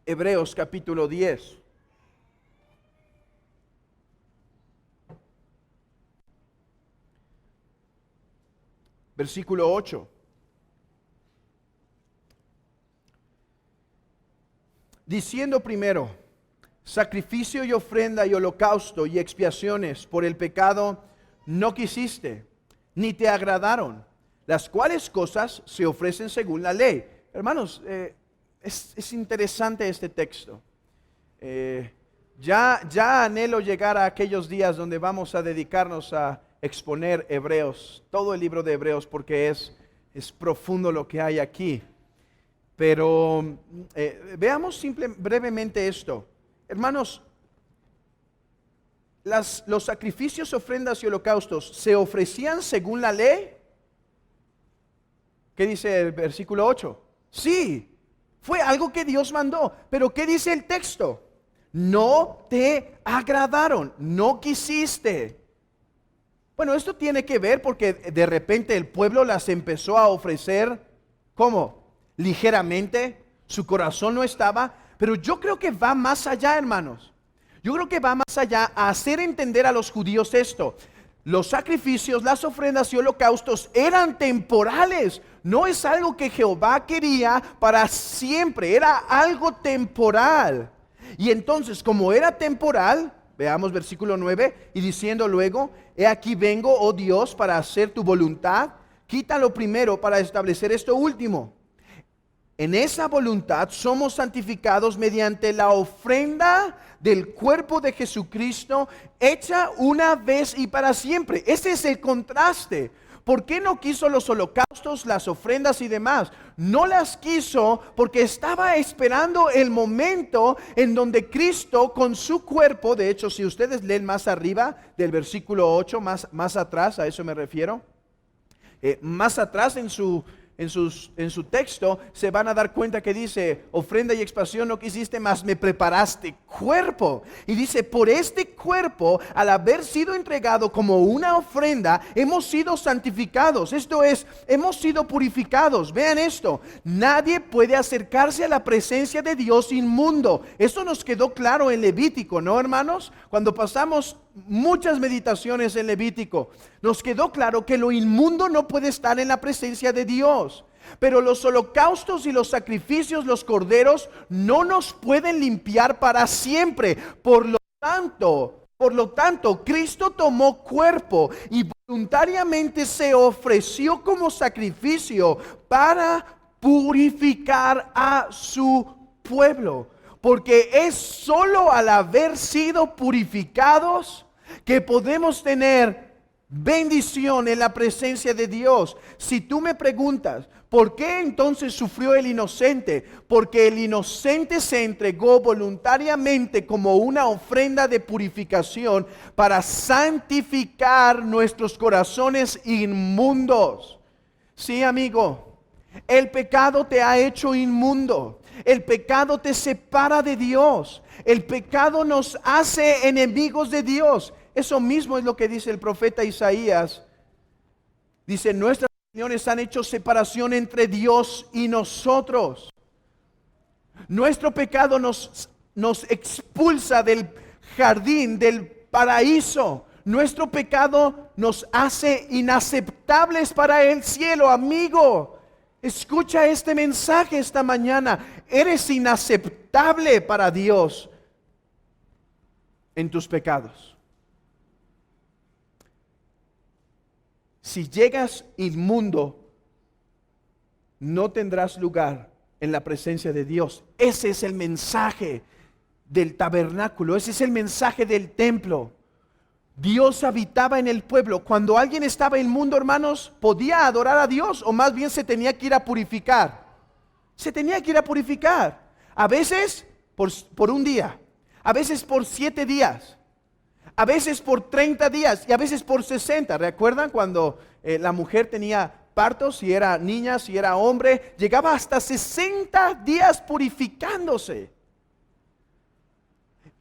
Hebreos capítulo 10. Versículo 8. Diciendo primero, sacrificio y ofrenda y holocausto y expiaciones por el pecado no quisiste, ni te agradaron, las cuales cosas se ofrecen según la ley. Hermanos, es interesante este texto. Ya anhelo llegar a aquellos días donde vamos a dedicarnos a exponer Hebreos, todo el libro de Hebreos, porque es profundo lo que hay aquí. Pero veamos brevemente esto. Hermanos, los sacrificios, ofrendas y holocaustos ¿se ofrecían según la ley? ¿Qué dice el versículo 8? Sí, fue algo que Dios mandó. Pero ¿qué dice el texto? No te agradaron, no quisiste. Bueno, esto tiene que ver porque de repente el pueblo las empezó a ofrecer, ¿cómo? Ligeramente, su corazón no estaba, pero yo creo que va más allá, hermanos. Yo creo que va más allá a hacer entender a los judíos esto. Los sacrificios, las ofrendas y holocaustos eran temporales. No es algo que Jehová quería para siempre, era algo temporal. Y entonces, como era temporal, veamos versículo 9, y diciendo luego, he aquí vengo, oh Dios, para hacer tu voluntad. Quita lo primero para establecer esto último. En esa voluntad somos santificados mediante la ofrenda del cuerpo de Jesucristo, hecha una vez y para siempre. Ese es el contraste. ¿Por qué no quiso los holocaustos, las ofrendas y demás? No las quiso porque estaba esperando el momento en donde Cristo con su cuerpo, de hecho si ustedes leen más arriba del versículo 8, más atrás, a eso me refiero, más atrás en su texto se van a dar cuenta que dice, ofrenda y expiación no quisiste, mas me preparaste cuerpo. Y dice, por este cuerpo, al haber sido entregado como una ofrenda, hemos sido santificados. Esto es, hemos sido purificados. Vean esto, nadie puede acercarse a la presencia de Dios inmundo. Esto nos quedó claro en Levítico, ¿no, hermanos? Cuando pasamos muchas meditaciones en Levítico, nos quedó claro que lo inmundo no puede estar en la presencia de Dios. Pero los holocaustos y los sacrificios, los corderos, no nos pueden limpiar para siempre. Por lo tanto, Cristo tomó cuerpo y voluntariamente se ofreció como sacrificio para purificar a su pueblo. Porque es solo al haber sido purificados que podemos tener bendición en la presencia de Dios. Si tú me preguntas, ¿por qué entonces sufrió el inocente? Porque el inocente se entregó voluntariamente como una ofrenda de purificación para santificar nuestros corazones inmundos. Sí, amigo, el pecado te ha hecho inmundo. El pecado te separa de Dios. El pecado nos hace enemigos de Dios. Eso mismo es lo que dice el profeta Isaías. Dice, nuestras acciones han hecho separación entre Dios y nosotros. Nuestro pecado nos expulsa del jardín, del paraíso. Nuestro pecado nos hace inaceptables para el cielo, amigo. Escucha este mensaje esta mañana. Eres inaceptable para Dios en tus pecados. Si llegas inmundo, no tendrás lugar en la presencia de Dios. Ese es el mensaje del tabernáculo. Ese es el mensaje del templo. Dios habitaba en el pueblo. Cuando alguien estaba inmundo, hermanos, podía adorar a Dios, o más bien se tenía que ir a purificar. Se tenía que ir a purificar. A veces por un día, a veces por 7 días, a veces por 30 días y a veces por 60. ¿Recuerdan cuando la mujer tenía partos, si era niña, si era hombre? Llegaba hasta 60 días purificándose.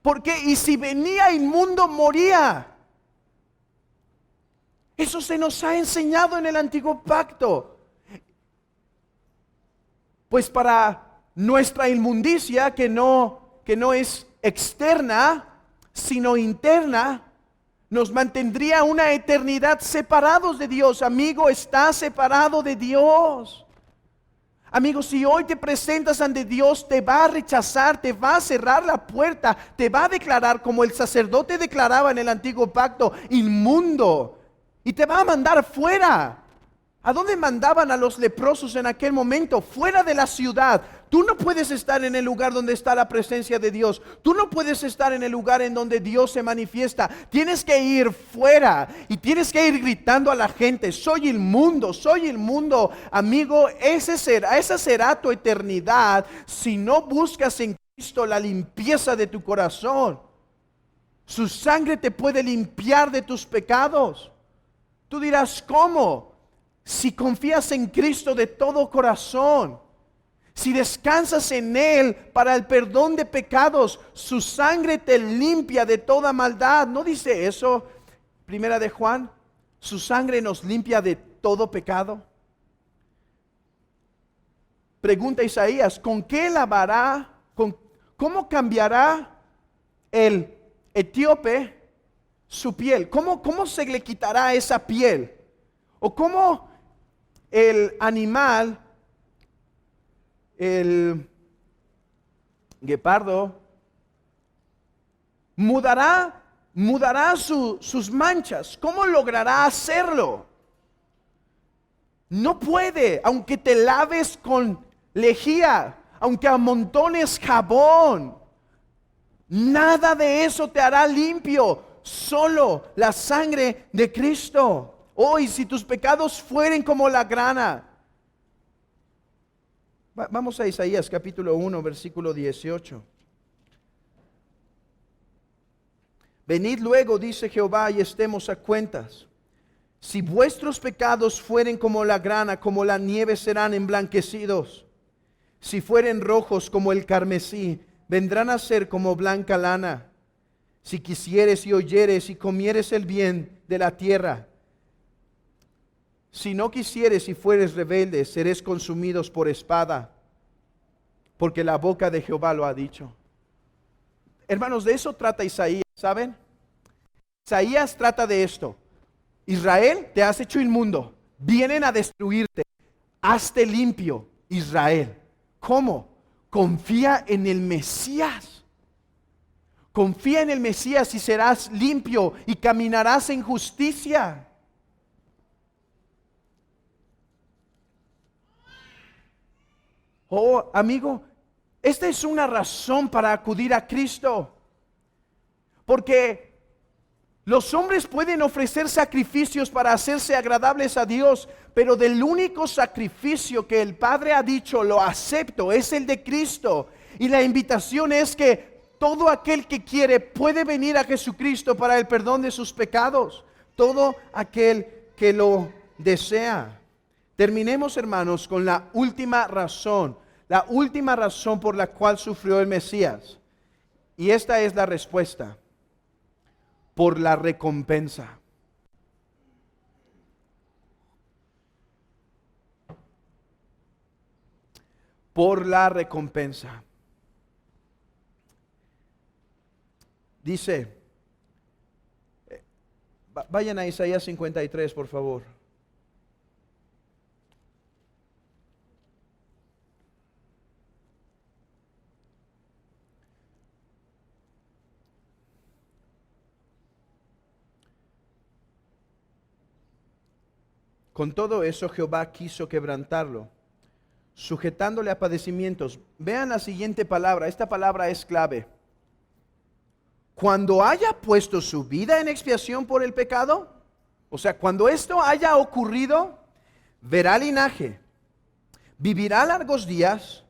Porque y si venía inmundo, moría. Eso se nos ha enseñado en el antiguo pacto. Pues para nuestra inmundicia, que no es externa, sino interna, nos mantendría una eternidad separados de Dios. Amigo, estás separado de Dios. Amigo, si hoy te presentas ante Dios, te va a rechazar, te va a cerrar la puerta, te va a declarar como el sacerdote declaraba en el antiguo pacto, inmundo. Y te va a mandar fuera. ¿A dónde mandaban a los leprosos en aquel momento? Fuera de la ciudad. Tú no puedes estar en el lugar donde está la presencia de Dios. Tú no puedes estar en el lugar en donde Dios se manifiesta. Tienes que ir fuera y tienes que ir gritando a la gente, soy inmundo, soy inmundo. Amigo, esa será tu eternidad si no buscas en Cristo la limpieza de tu corazón. Su sangre te puede limpiar de tus pecados. Tú dirás, ¿cómo? Si confías en Cristo de todo corazón, si descansas en Él para el perdón de pecados, su sangre te limpia de toda maldad. ¿No dice eso Primera de Juan? Su sangre nos limpia de todo pecado. Pregunta Isaías, ¿con qué lavará? ¿Cómo cambiará el etíope su piel? ¿Cómo se le quitará esa piel? ¿O cómo el animal, el guepardo, mudará sus manchas? ¿Cómo logrará hacerlo? No puede, aunque te laves con lejía, aunque amontones jabón, nada de eso te hará limpio. Solo la sangre de Cristo. y si tus pecados fueren como la grana. Vamos a Isaías capítulo 1, versículo 18. Venid luego, dice Jehová, y estemos a cuentas. Si vuestros pecados fueren como la grana, como la nieve serán emblanquecidos. Si fueren rojos como el carmesí, vendrán a ser como blanca lana. Si quisieres y oyeres y comieres el bien de la tierra. Si no quisieres y fueres rebeldes, seréis consumidos por espada, porque la boca de Jehová lo ha dicho. Hermanos, de eso trata Isaías, ¿saben? Isaías trata de esto. Israel, te has hecho inmundo, vienen a destruirte, hazte limpio, Israel. ¿Cómo? Confía en el Mesías. Confía en el Mesías y serás limpio y caminarás en justicia. Oh, amigo, esta es una razón para acudir a Cristo. Porque los hombres pueden ofrecer sacrificios para hacerse agradables a Dios, pero del único sacrificio que el Padre ha dicho, lo acepto, es el de Cristo. Y la invitación es que todo aquel que quiere puede venir a Jesucristo para el perdón de sus pecados. Todo aquel que lo desea. Terminemos, hermanos, con la última razón por la cual sufrió el Mesías. Y esta es la respuesta: por la recompensa. Por la recompensa. Dice, vayan a Isaías 53, por favor. Con todo eso Jehová quiso quebrantarlo, sujetándole a padecimientos. Vean la siguiente palabra, esta palabra es clave. Cuando haya puesto su vida en expiación por el pecado, o sea, cuando esto haya ocurrido, verá linaje, vivirá largos días,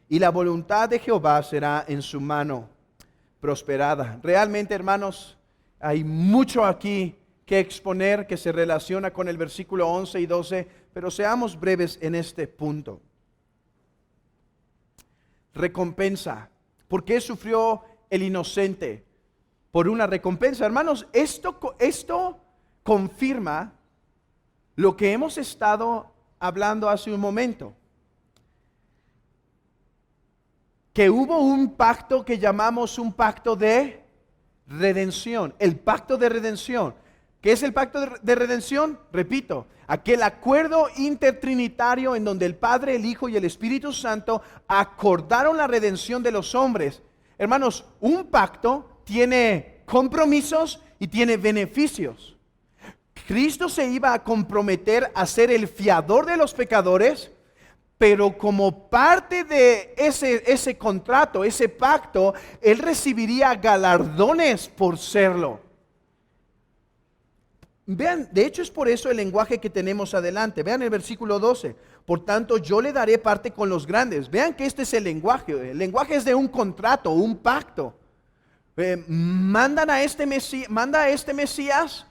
y la voluntad de Jehová será en su mano prosperada. Realmente, hermanos, hay mucho aquí que exponer que se relaciona con el versículo 11 y 12, pero seamos breves en este punto. Recompensa. ¿Por qué sufrió el inocente? Por una recompensa. Hermanos, esto confirma lo que hemos estado hablando hace un momento. Que hubo un pacto que llamamos un pacto de redención. El pacto de redención. ¿Qué es el pacto de redención? Repito, aquel acuerdo intertrinitario en donde el Padre, el Hijo y el Espíritu Santo acordaron la redención de los hombres. Hermanos, un pacto tiene compromisos y tiene beneficios. Cristo se iba a comprometer a ser el fiador de los pecadores, pero como parte de ese contrato, ese pacto, Él recibiría galardones por serlo. Vean, de hecho es por eso el lenguaje que tenemos adelante. Vean el versículo 12. Por tanto, yo le daré parte con los grandes. Vean que este es el lenguaje. El lenguaje es de un contrato, un pacto. Manda a este Mesías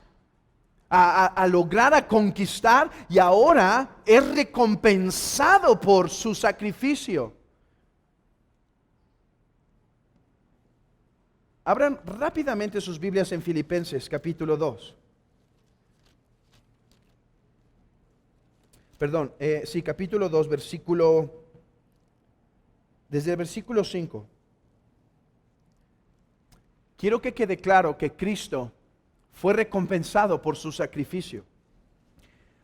a lograr, a conquistar, y ahora es recompensado por su sacrificio. Abran rápidamente sus Biblias en Filipenses capítulo 2. Perdón, capítulo 2, desde el versículo 5. Quiero que quede claro que Cristo fue recompensado por su sacrificio.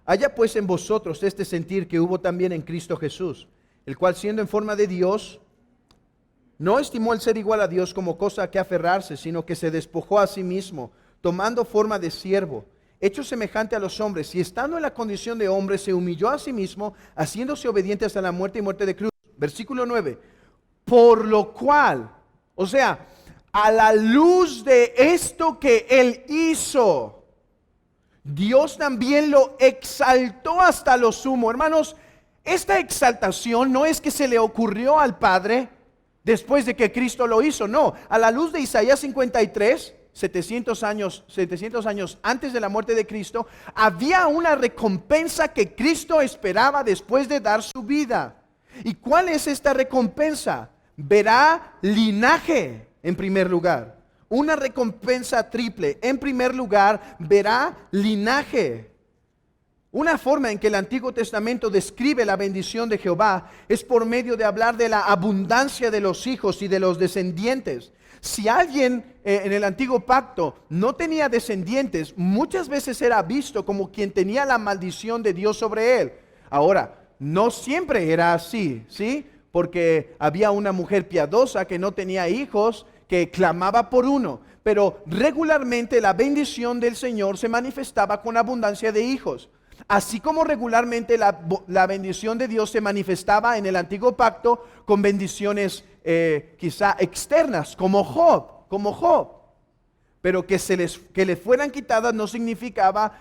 Haya pues en vosotros este sentir que hubo también en Cristo Jesús, el cual siendo en forma de Dios, no estimó el ser igual a Dios como cosa a que aferrarse, sino que se despojó a sí mismo, tomando forma de siervo, hecho semejante a los hombres, y estando en la condición de hombre, se humilló a sí mismo, haciéndose obediente hasta la muerte y muerte de cruz. Versículo 9. Por lo cual, o sea, a la luz de esto que Él hizo, Dios también lo exaltó hasta lo sumo. Hermanos, esta exaltación no es que se le ocurrió al Padre después de que Cristo lo hizo, no. A la luz de Isaías 53, 700 años antes de la muerte de Cristo, había una recompensa que Cristo esperaba después de dar su vida. ¿Y cuál es esta recompensa? Verá linaje en primer lugar. Una recompensa triple. En primer lugar, verá linaje. Una forma en que el Antiguo Testamento describe la bendición de Jehová es por medio de hablar de la abundancia de los hijos y de los descendientes. Si alguien en el Antiguo Pacto no tenía descendientes, muchas veces era visto como quien tenía la maldición de Dios sobre él. Ahora, no siempre era así, ¿sí? Porque había una mujer piadosa que no tenía hijos, que clamaba por uno, pero regularmente la bendición del Señor se manifestaba con abundancia de hijos. Así como regularmente la bendición de Dios se manifestaba en el Antiguo Pacto con bendiciones quizá externas, como Job. Pero que le fueran quitadas no significaba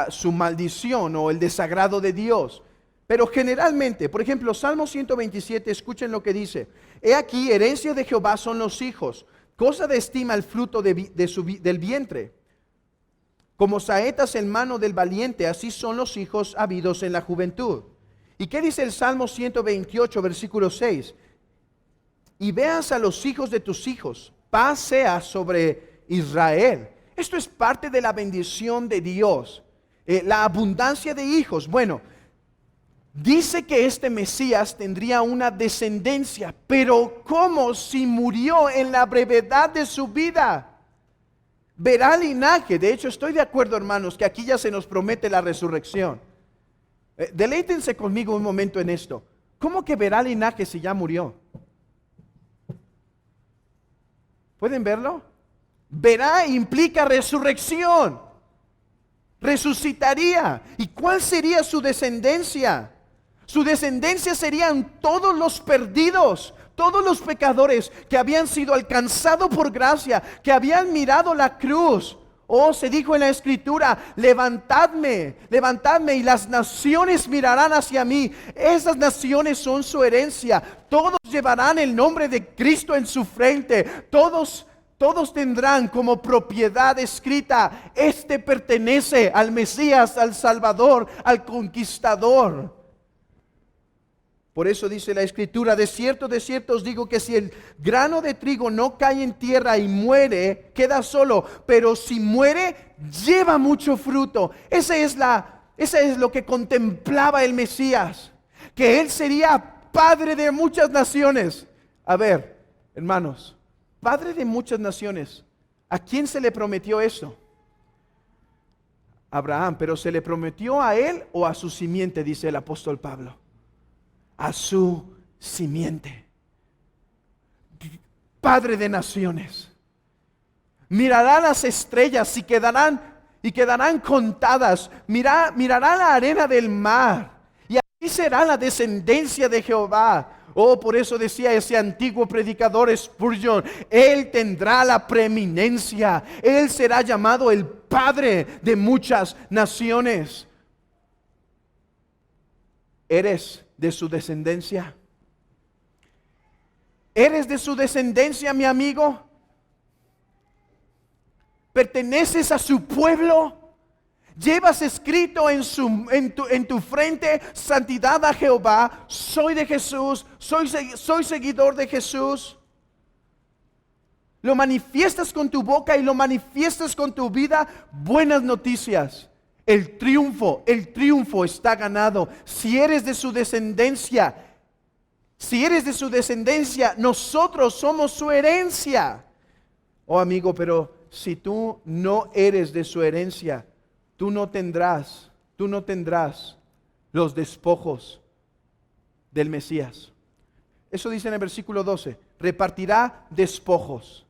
su maldición o el desagrado de Dios. Pero generalmente, por ejemplo, Salmo 127, escuchen lo que dice. He aquí, herencia de Jehová son los hijos, cosa de estima el fruto del vientre. Como saetas en mano del valiente, así son los hijos habidos en la juventud. ¿Y qué dice el Salmo 128, versículo 6? Y veas a los hijos de tus hijos, paz sea sobre Israel. Esto es parte de la bendición de Dios, la abundancia de hijos. Bueno, dice que este Mesías tendría una descendencia, pero ¿cómo si murió en la brevedad de su vida? Verá linaje. De hecho, estoy de acuerdo, hermanos, que aquí ya se nos promete la resurrección. Deleítense conmigo un momento en esto. ¿Cómo que verá linaje si ya murió? ¿Pueden verlo? Verá implica resurrección. Resucitaría. ¿Y cuál sería su descendencia? Su descendencia serían todos los perdidos, todos los pecadores que habían sido alcanzados por gracia, que habían mirado la cruz. Oh, se dijo en la Escritura, levantadme, levantadme y las naciones mirarán hacia mí. Esas naciones son su herencia. Todos llevarán el nombre de Cristo en su frente. Todos tendrán como propiedad escrita, este pertenece al Mesías, al Salvador, al Conquistador. Por eso dice la Escritura, de cierto os digo que si el grano de trigo no cae en tierra y muere, queda solo, pero si muere, lleva mucho fruto. Ese es lo que contemplaba el Mesías, que Él sería padre de muchas naciones. A ver, hermanos, padre de muchas naciones, ¿a quién se le prometió eso? Abraham, pero ¿se le prometió a él o a su simiente? Dice el apóstol Pablo. A su simiente. Padre de naciones. Mirará las estrellas y quedarán contadas. Mirará la arena del mar. Y así será la descendencia de Jehová. Oh, por eso decía ese antiguo predicador Spurgeon, Él tendrá la preeminencia. Él será llamado el Padre de muchas naciones. ¿Eres de su descendencia? ¿Eres de su descendencia, mi amigo? ¿Perteneces a su pueblo? ¿Llevas escrito en tu frente santidad a Jehová? Soy de Jesús, soy seguidor de Jesús. Lo manifiestas con tu boca y lo manifiestas con tu vida. Buenas noticias. El triunfo está ganado. Si eres de su descendencia, nosotros somos su herencia. Oh amigo, pero si tú no eres de su herencia, tú no tendrás los despojos del Mesías. Eso dice en el versículo 12, repartirá despojos.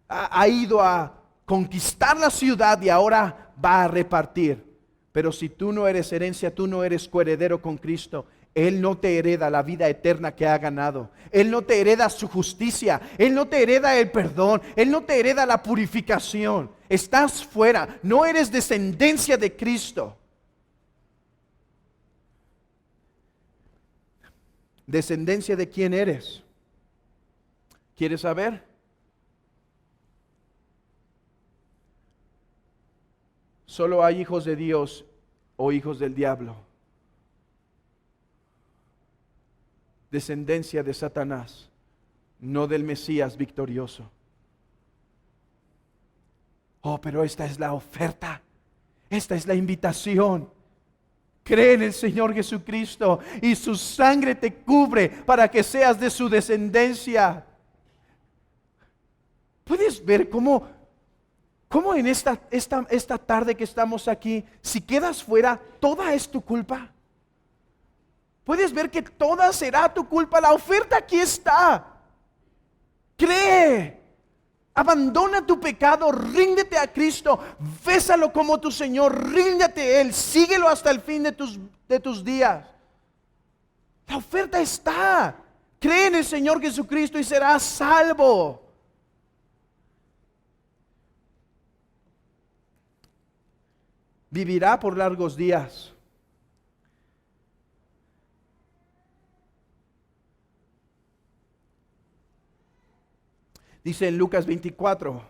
Ha ido a conquistar la ciudad y ahora va a repartir. Pero si tú no eres herencia, tú no eres coheredero con Cristo, Él no te hereda la vida eterna que ha ganado. Él no te hereda su justicia. Él no te hereda el perdón. Él no te hereda la purificación. Estás fuera. No eres descendencia de Cristo. ¿Descendencia de quién eres? ¿Quieres saber? Solo hay hijos de Dios o hijos del diablo. Descendencia de Satanás, no del Mesías victorioso. Oh, pero esta es la oferta. Esta es la invitación. Cree en el Señor Jesucristo y su sangre te cubre para que seas de su descendencia. ¿Puedes ver cómo en esta tarde que estamos aquí, si quedas fuera, toda es tu culpa? ¿Puedes ver que toda será tu culpa? La oferta aquí está. Cree. Abandona tu pecado, ríndete a Cristo, bésalo como tu Señor, ríndete a Él, síguelo hasta el fin de tus días. La oferta está. Cree en el Señor Jesucristo y serás salvo. Vivirá por largos días. Dice en Lucas 24,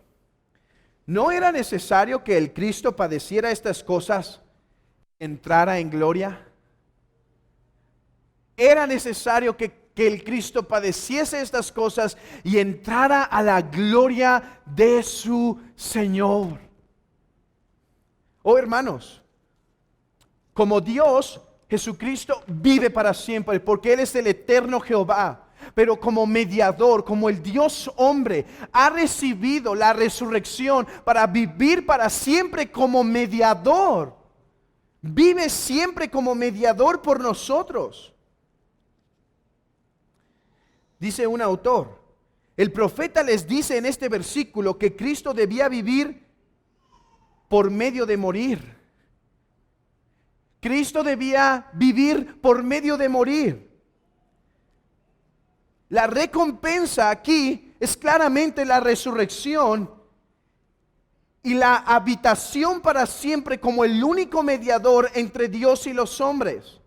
¿no era necesario que el Cristo padeciera estas cosas y entrara en gloria? Era necesario que el Cristo padeciese estas cosas y entrara a la gloria de su Señor. Oh hermanos, como Dios, Jesucristo vive para siempre porque Él es el eterno Jehová. Pero como mediador, como el Dios hombre, ha recibido la resurrección para vivir para siempre como mediador. Vive siempre como mediador por nosotros. Dice un autor, el profeta les dice en este versículo que Cristo debía vivir por medio de morir. Cristo debía vivir por medio de morir. La recompensa aquí es claramente la resurrección y la habitación para siempre como el único mediador entre Dios y los hombres.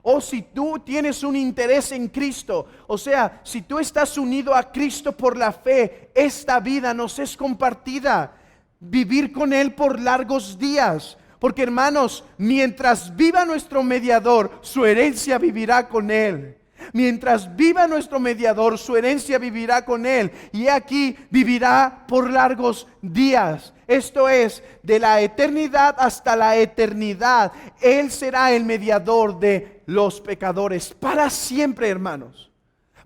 O si tú tienes un interés en Cristo, o sea, si tú estás unido a Cristo por la fe, esta vida nos es compartida. Vivir con Él por largos días. Porque hermanos, mientras viva nuestro mediador, su herencia vivirá con Él. Mientras viva nuestro mediador, su herencia vivirá con Él. Y aquí vivirá por largos días. Esto es, de la eternidad hasta la eternidad. Él será el mediador de los pecadores. Para siempre, hermanos.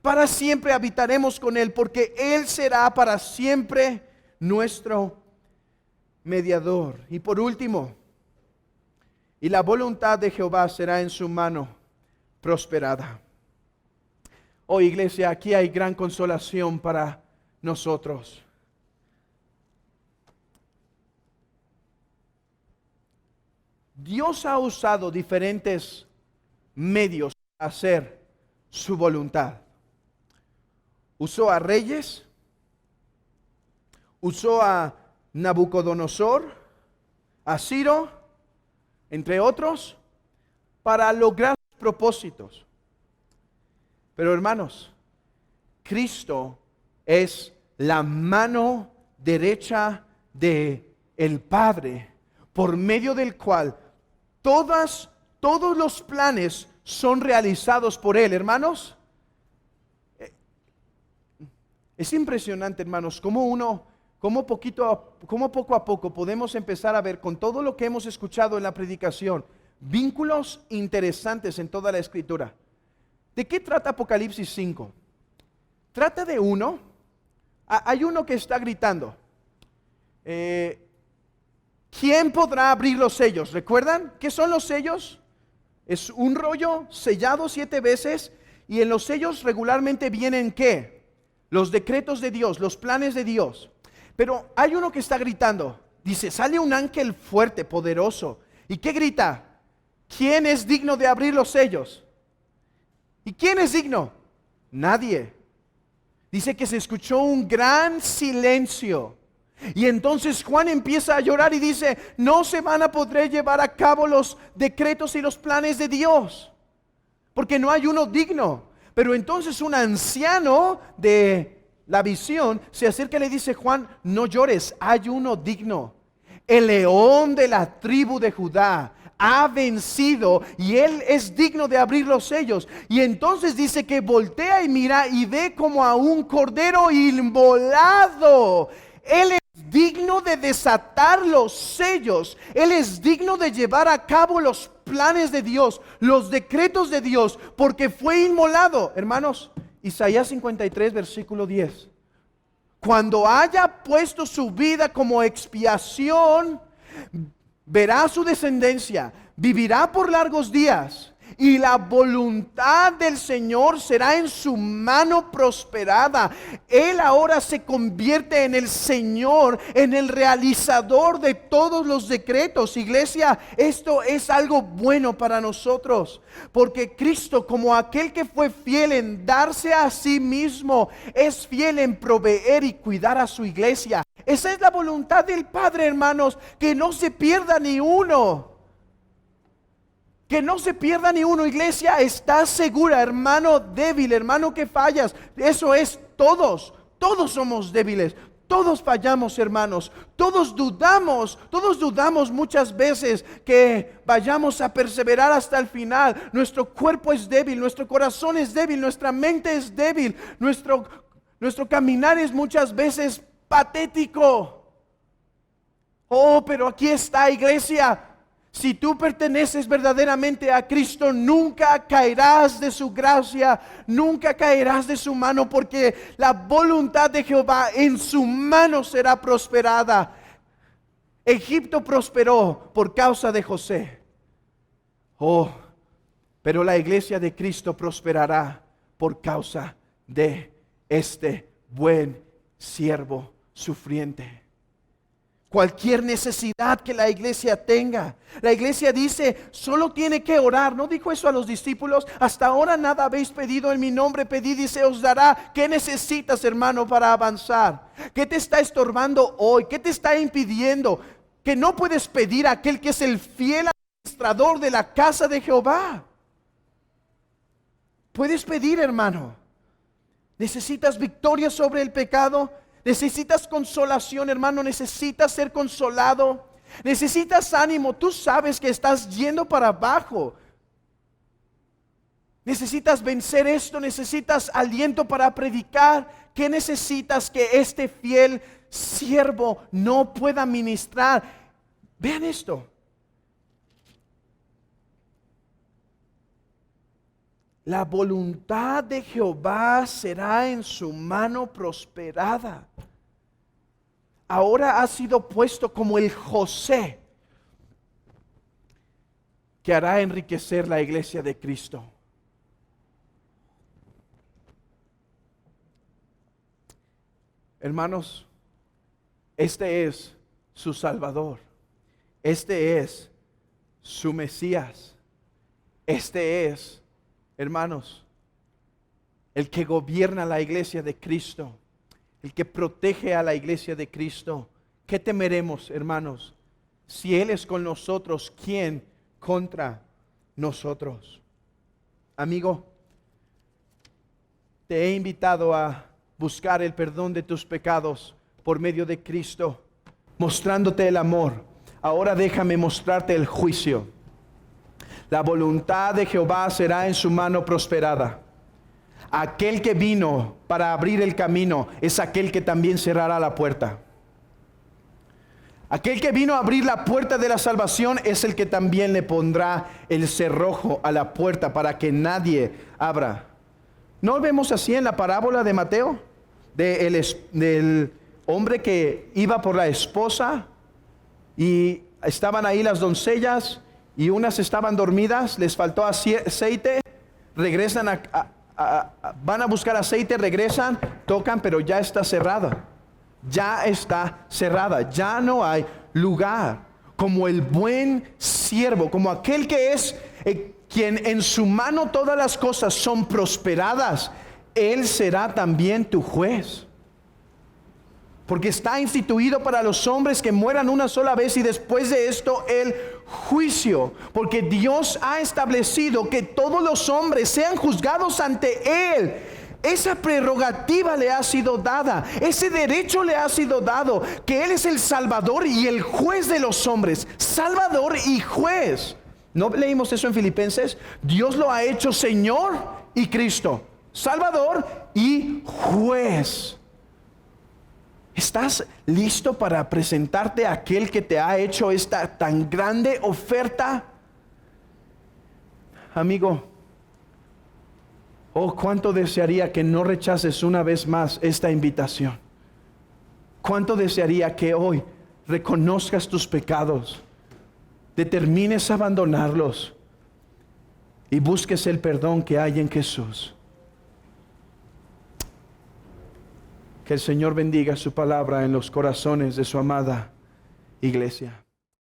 Para siempre habitaremos con Él, porque Él será para siempre nuestro mediador. Y por último, y la voluntad de Jehová será en su mano prosperada. Oh iglesia, aquí hay gran consolación para nosotros. Dios ha usado diferentes medios para hacer su voluntad. Usó a reyes, usó a Nabucodonosor, a Ciro, entre otros, para lograr sus propósitos. Pero hermanos, Cristo es la mano derecha de el Padre, por medio del cual todos los planes son realizados por Él, hermanos. Es impresionante, hermanos, cómo poco a poco podemos empezar a ver con todo lo que hemos escuchado en la predicación, vínculos interesantes en toda la Escritura. ¿De qué trata Apocalipsis 5? Trata de uno. Hay uno que está gritando. ¿Quién podrá abrir los sellos? ¿Recuerdan? ¿Qué son los sellos? Es un rollo sellado 7 veces. Y en los sellos regularmente vienen ¿qué? Los decretos de Dios, los planes de Dios. Pero hay uno que está gritando. Dice, sale un ángel fuerte, poderoso. ¿Y qué grita? ¿Quién es digno de abrir los sellos? ¿Y quién es digno? Nadie. Dice que se escuchó un gran silencio. Y entonces Juan empieza a llorar y dice, no se van a poder llevar a cabo los decretos y los planes de Dios, porque no hay uno digno. Pero entonces un anciano de la visión se acerca y le dice, Juan, no llores, hay uno digno. El león de la tribu de Judá ha vencido y él es digno de abrir los sellos. Y entonces dice que voltea y mira y ve como a un cordero inmolado. Él es digno de desatar los sellos. Él es digno de llevar a cabo los planes de Dios, los decretos de Dios, porque fue inmolado. Hermanos, Isaías 53, versículo 10. Cuando haya puesto su vida como expiación, verá su descendencia, vivirá por largos días, y la voluntad del Señor será en su mano prosperada. Él ahora se convierte en el Señor, en el realizador de todos los decretos. Iglesia, esto es algo bueno para nosotros, porque Cristo, como aquel que fue fiel en darse a sí mismo, es fiel en proveer y cuidar a su iglesia. Esa es la voluntad del Padre, hermanos, que no se pierda ni uno. Que no se pierda ni uno. Iglesia, estás segura, hermano débil, hermano que fallas. Eso es todos somos débiles. Todos fallamos, hermanos. Todos dudamos muchas veces que vayamos a perseverar hasta el final. Nuestro cuerpo es débil, nuestro corazón es débil, nuestra mente es débil. Nuestro caminar es muchas veces patético. Oh, pero aquí está, iglesia. Si tú perteneces verdaderamente a Cristo, nunca caerás de su gracia, nunca caerás de su mano, porque la voluntad de Jehová en su mano será prosperada. Egipto prosperó por causa de José. Oh, pero la iglesia de Cristo prosperará por causa de este buen siervo sufriente. Cualquier necesidad que la iglesia tenga, la iglesia dice, solo tiene que orar. ¿No dijo eso a los discípulos? Hasta ahora nada habéis pedido en mi nombre, pedid y se os dará. ¿Qué necesitas, hermano, para avanzar? ¿Qué te está estorbando hoy? ¿Qué te está impidiendo? Que no puedes pedir a aquel que es el fiel administrador de la casa de Jehová. Puedes pedir, hermano. ¿Necesitas victoria sobre el pecado? ¿Necesitas consolación, hermano? ¿Necesitas ser consolado? ¿Necesitas ánimo? Tú sabes que estás yendo para abajo. ¿Necesitas vencer esto? ¿Necesitas aliento para predicar? ¿Qué necesitas que este fiel siervo no pueda ministrar? Vean esto. La voluntad de Jehová será en su mano prosperada. Ahora ha sido puesto como el José que hará enriquecer la iglesia de Cristo. Hermanos, este es su Salvador. Este es su Mesías. Este es, hermanos, el que gobierna la iglesia de Cristo, el que protege a la iglesia de Cristo. ¿Qué temeremos, hermanos? Si Él es con nosotros, ¿quién contra nosotros? Amigo, te he invitado a buscar el perdón de tus pecados por medio de Cristo, mostrándote el amor. Ahora déjame mostrarte el juicio. La voluntad de Jehová será en su mano prosperada. Aquel que vino para abrir el camino es aquel que también cerrará la puerta. Aquel que vino a abrir la puerta de la salvación es el que también le pondrá el cerrojo a la puerta para que abra. ¿No vemos así en la parábola de Mateo? Del hombre que iba por la esposa y estaban ahí las doncellas y unas estaban dormidas, les faltó aceite, regresan van a buscar aceite, regresan, tocan, pero ya está cerrada. Ya está cerrada, ya no hay lugar. Como el buen siervo, como aquel que es quien en su mano todas las cosas son prosperadas, Él será también tu juez. Porque está instituido para los hombres que mueran una sola vez y después de esto el juicio. Porque Dios ha establecido que todos los hombres sean juzgados ante Él. Esa prerrogativa le ha sido dada, ese derecho le ha sido dado, que Él es el Salvador y el juez de los hombres. Salvador y juez. ¿No leímos eso en Filipenses? Dios lo ha hecho Señor y Cristo, Salvador y juez. ¿Estás listo para presentarte a aquel que te ha hecho esta tan grande oferta? Amigo, oh, cuánto desearía que no rechaces una vez más esta invitación. Cuánto desearía que hoy reconozcas tus pecados, determines abandonarlos y busques el perdón que hay en Jesús. Que el Señor bendiga su palabra en los corazones de su amada iglesia.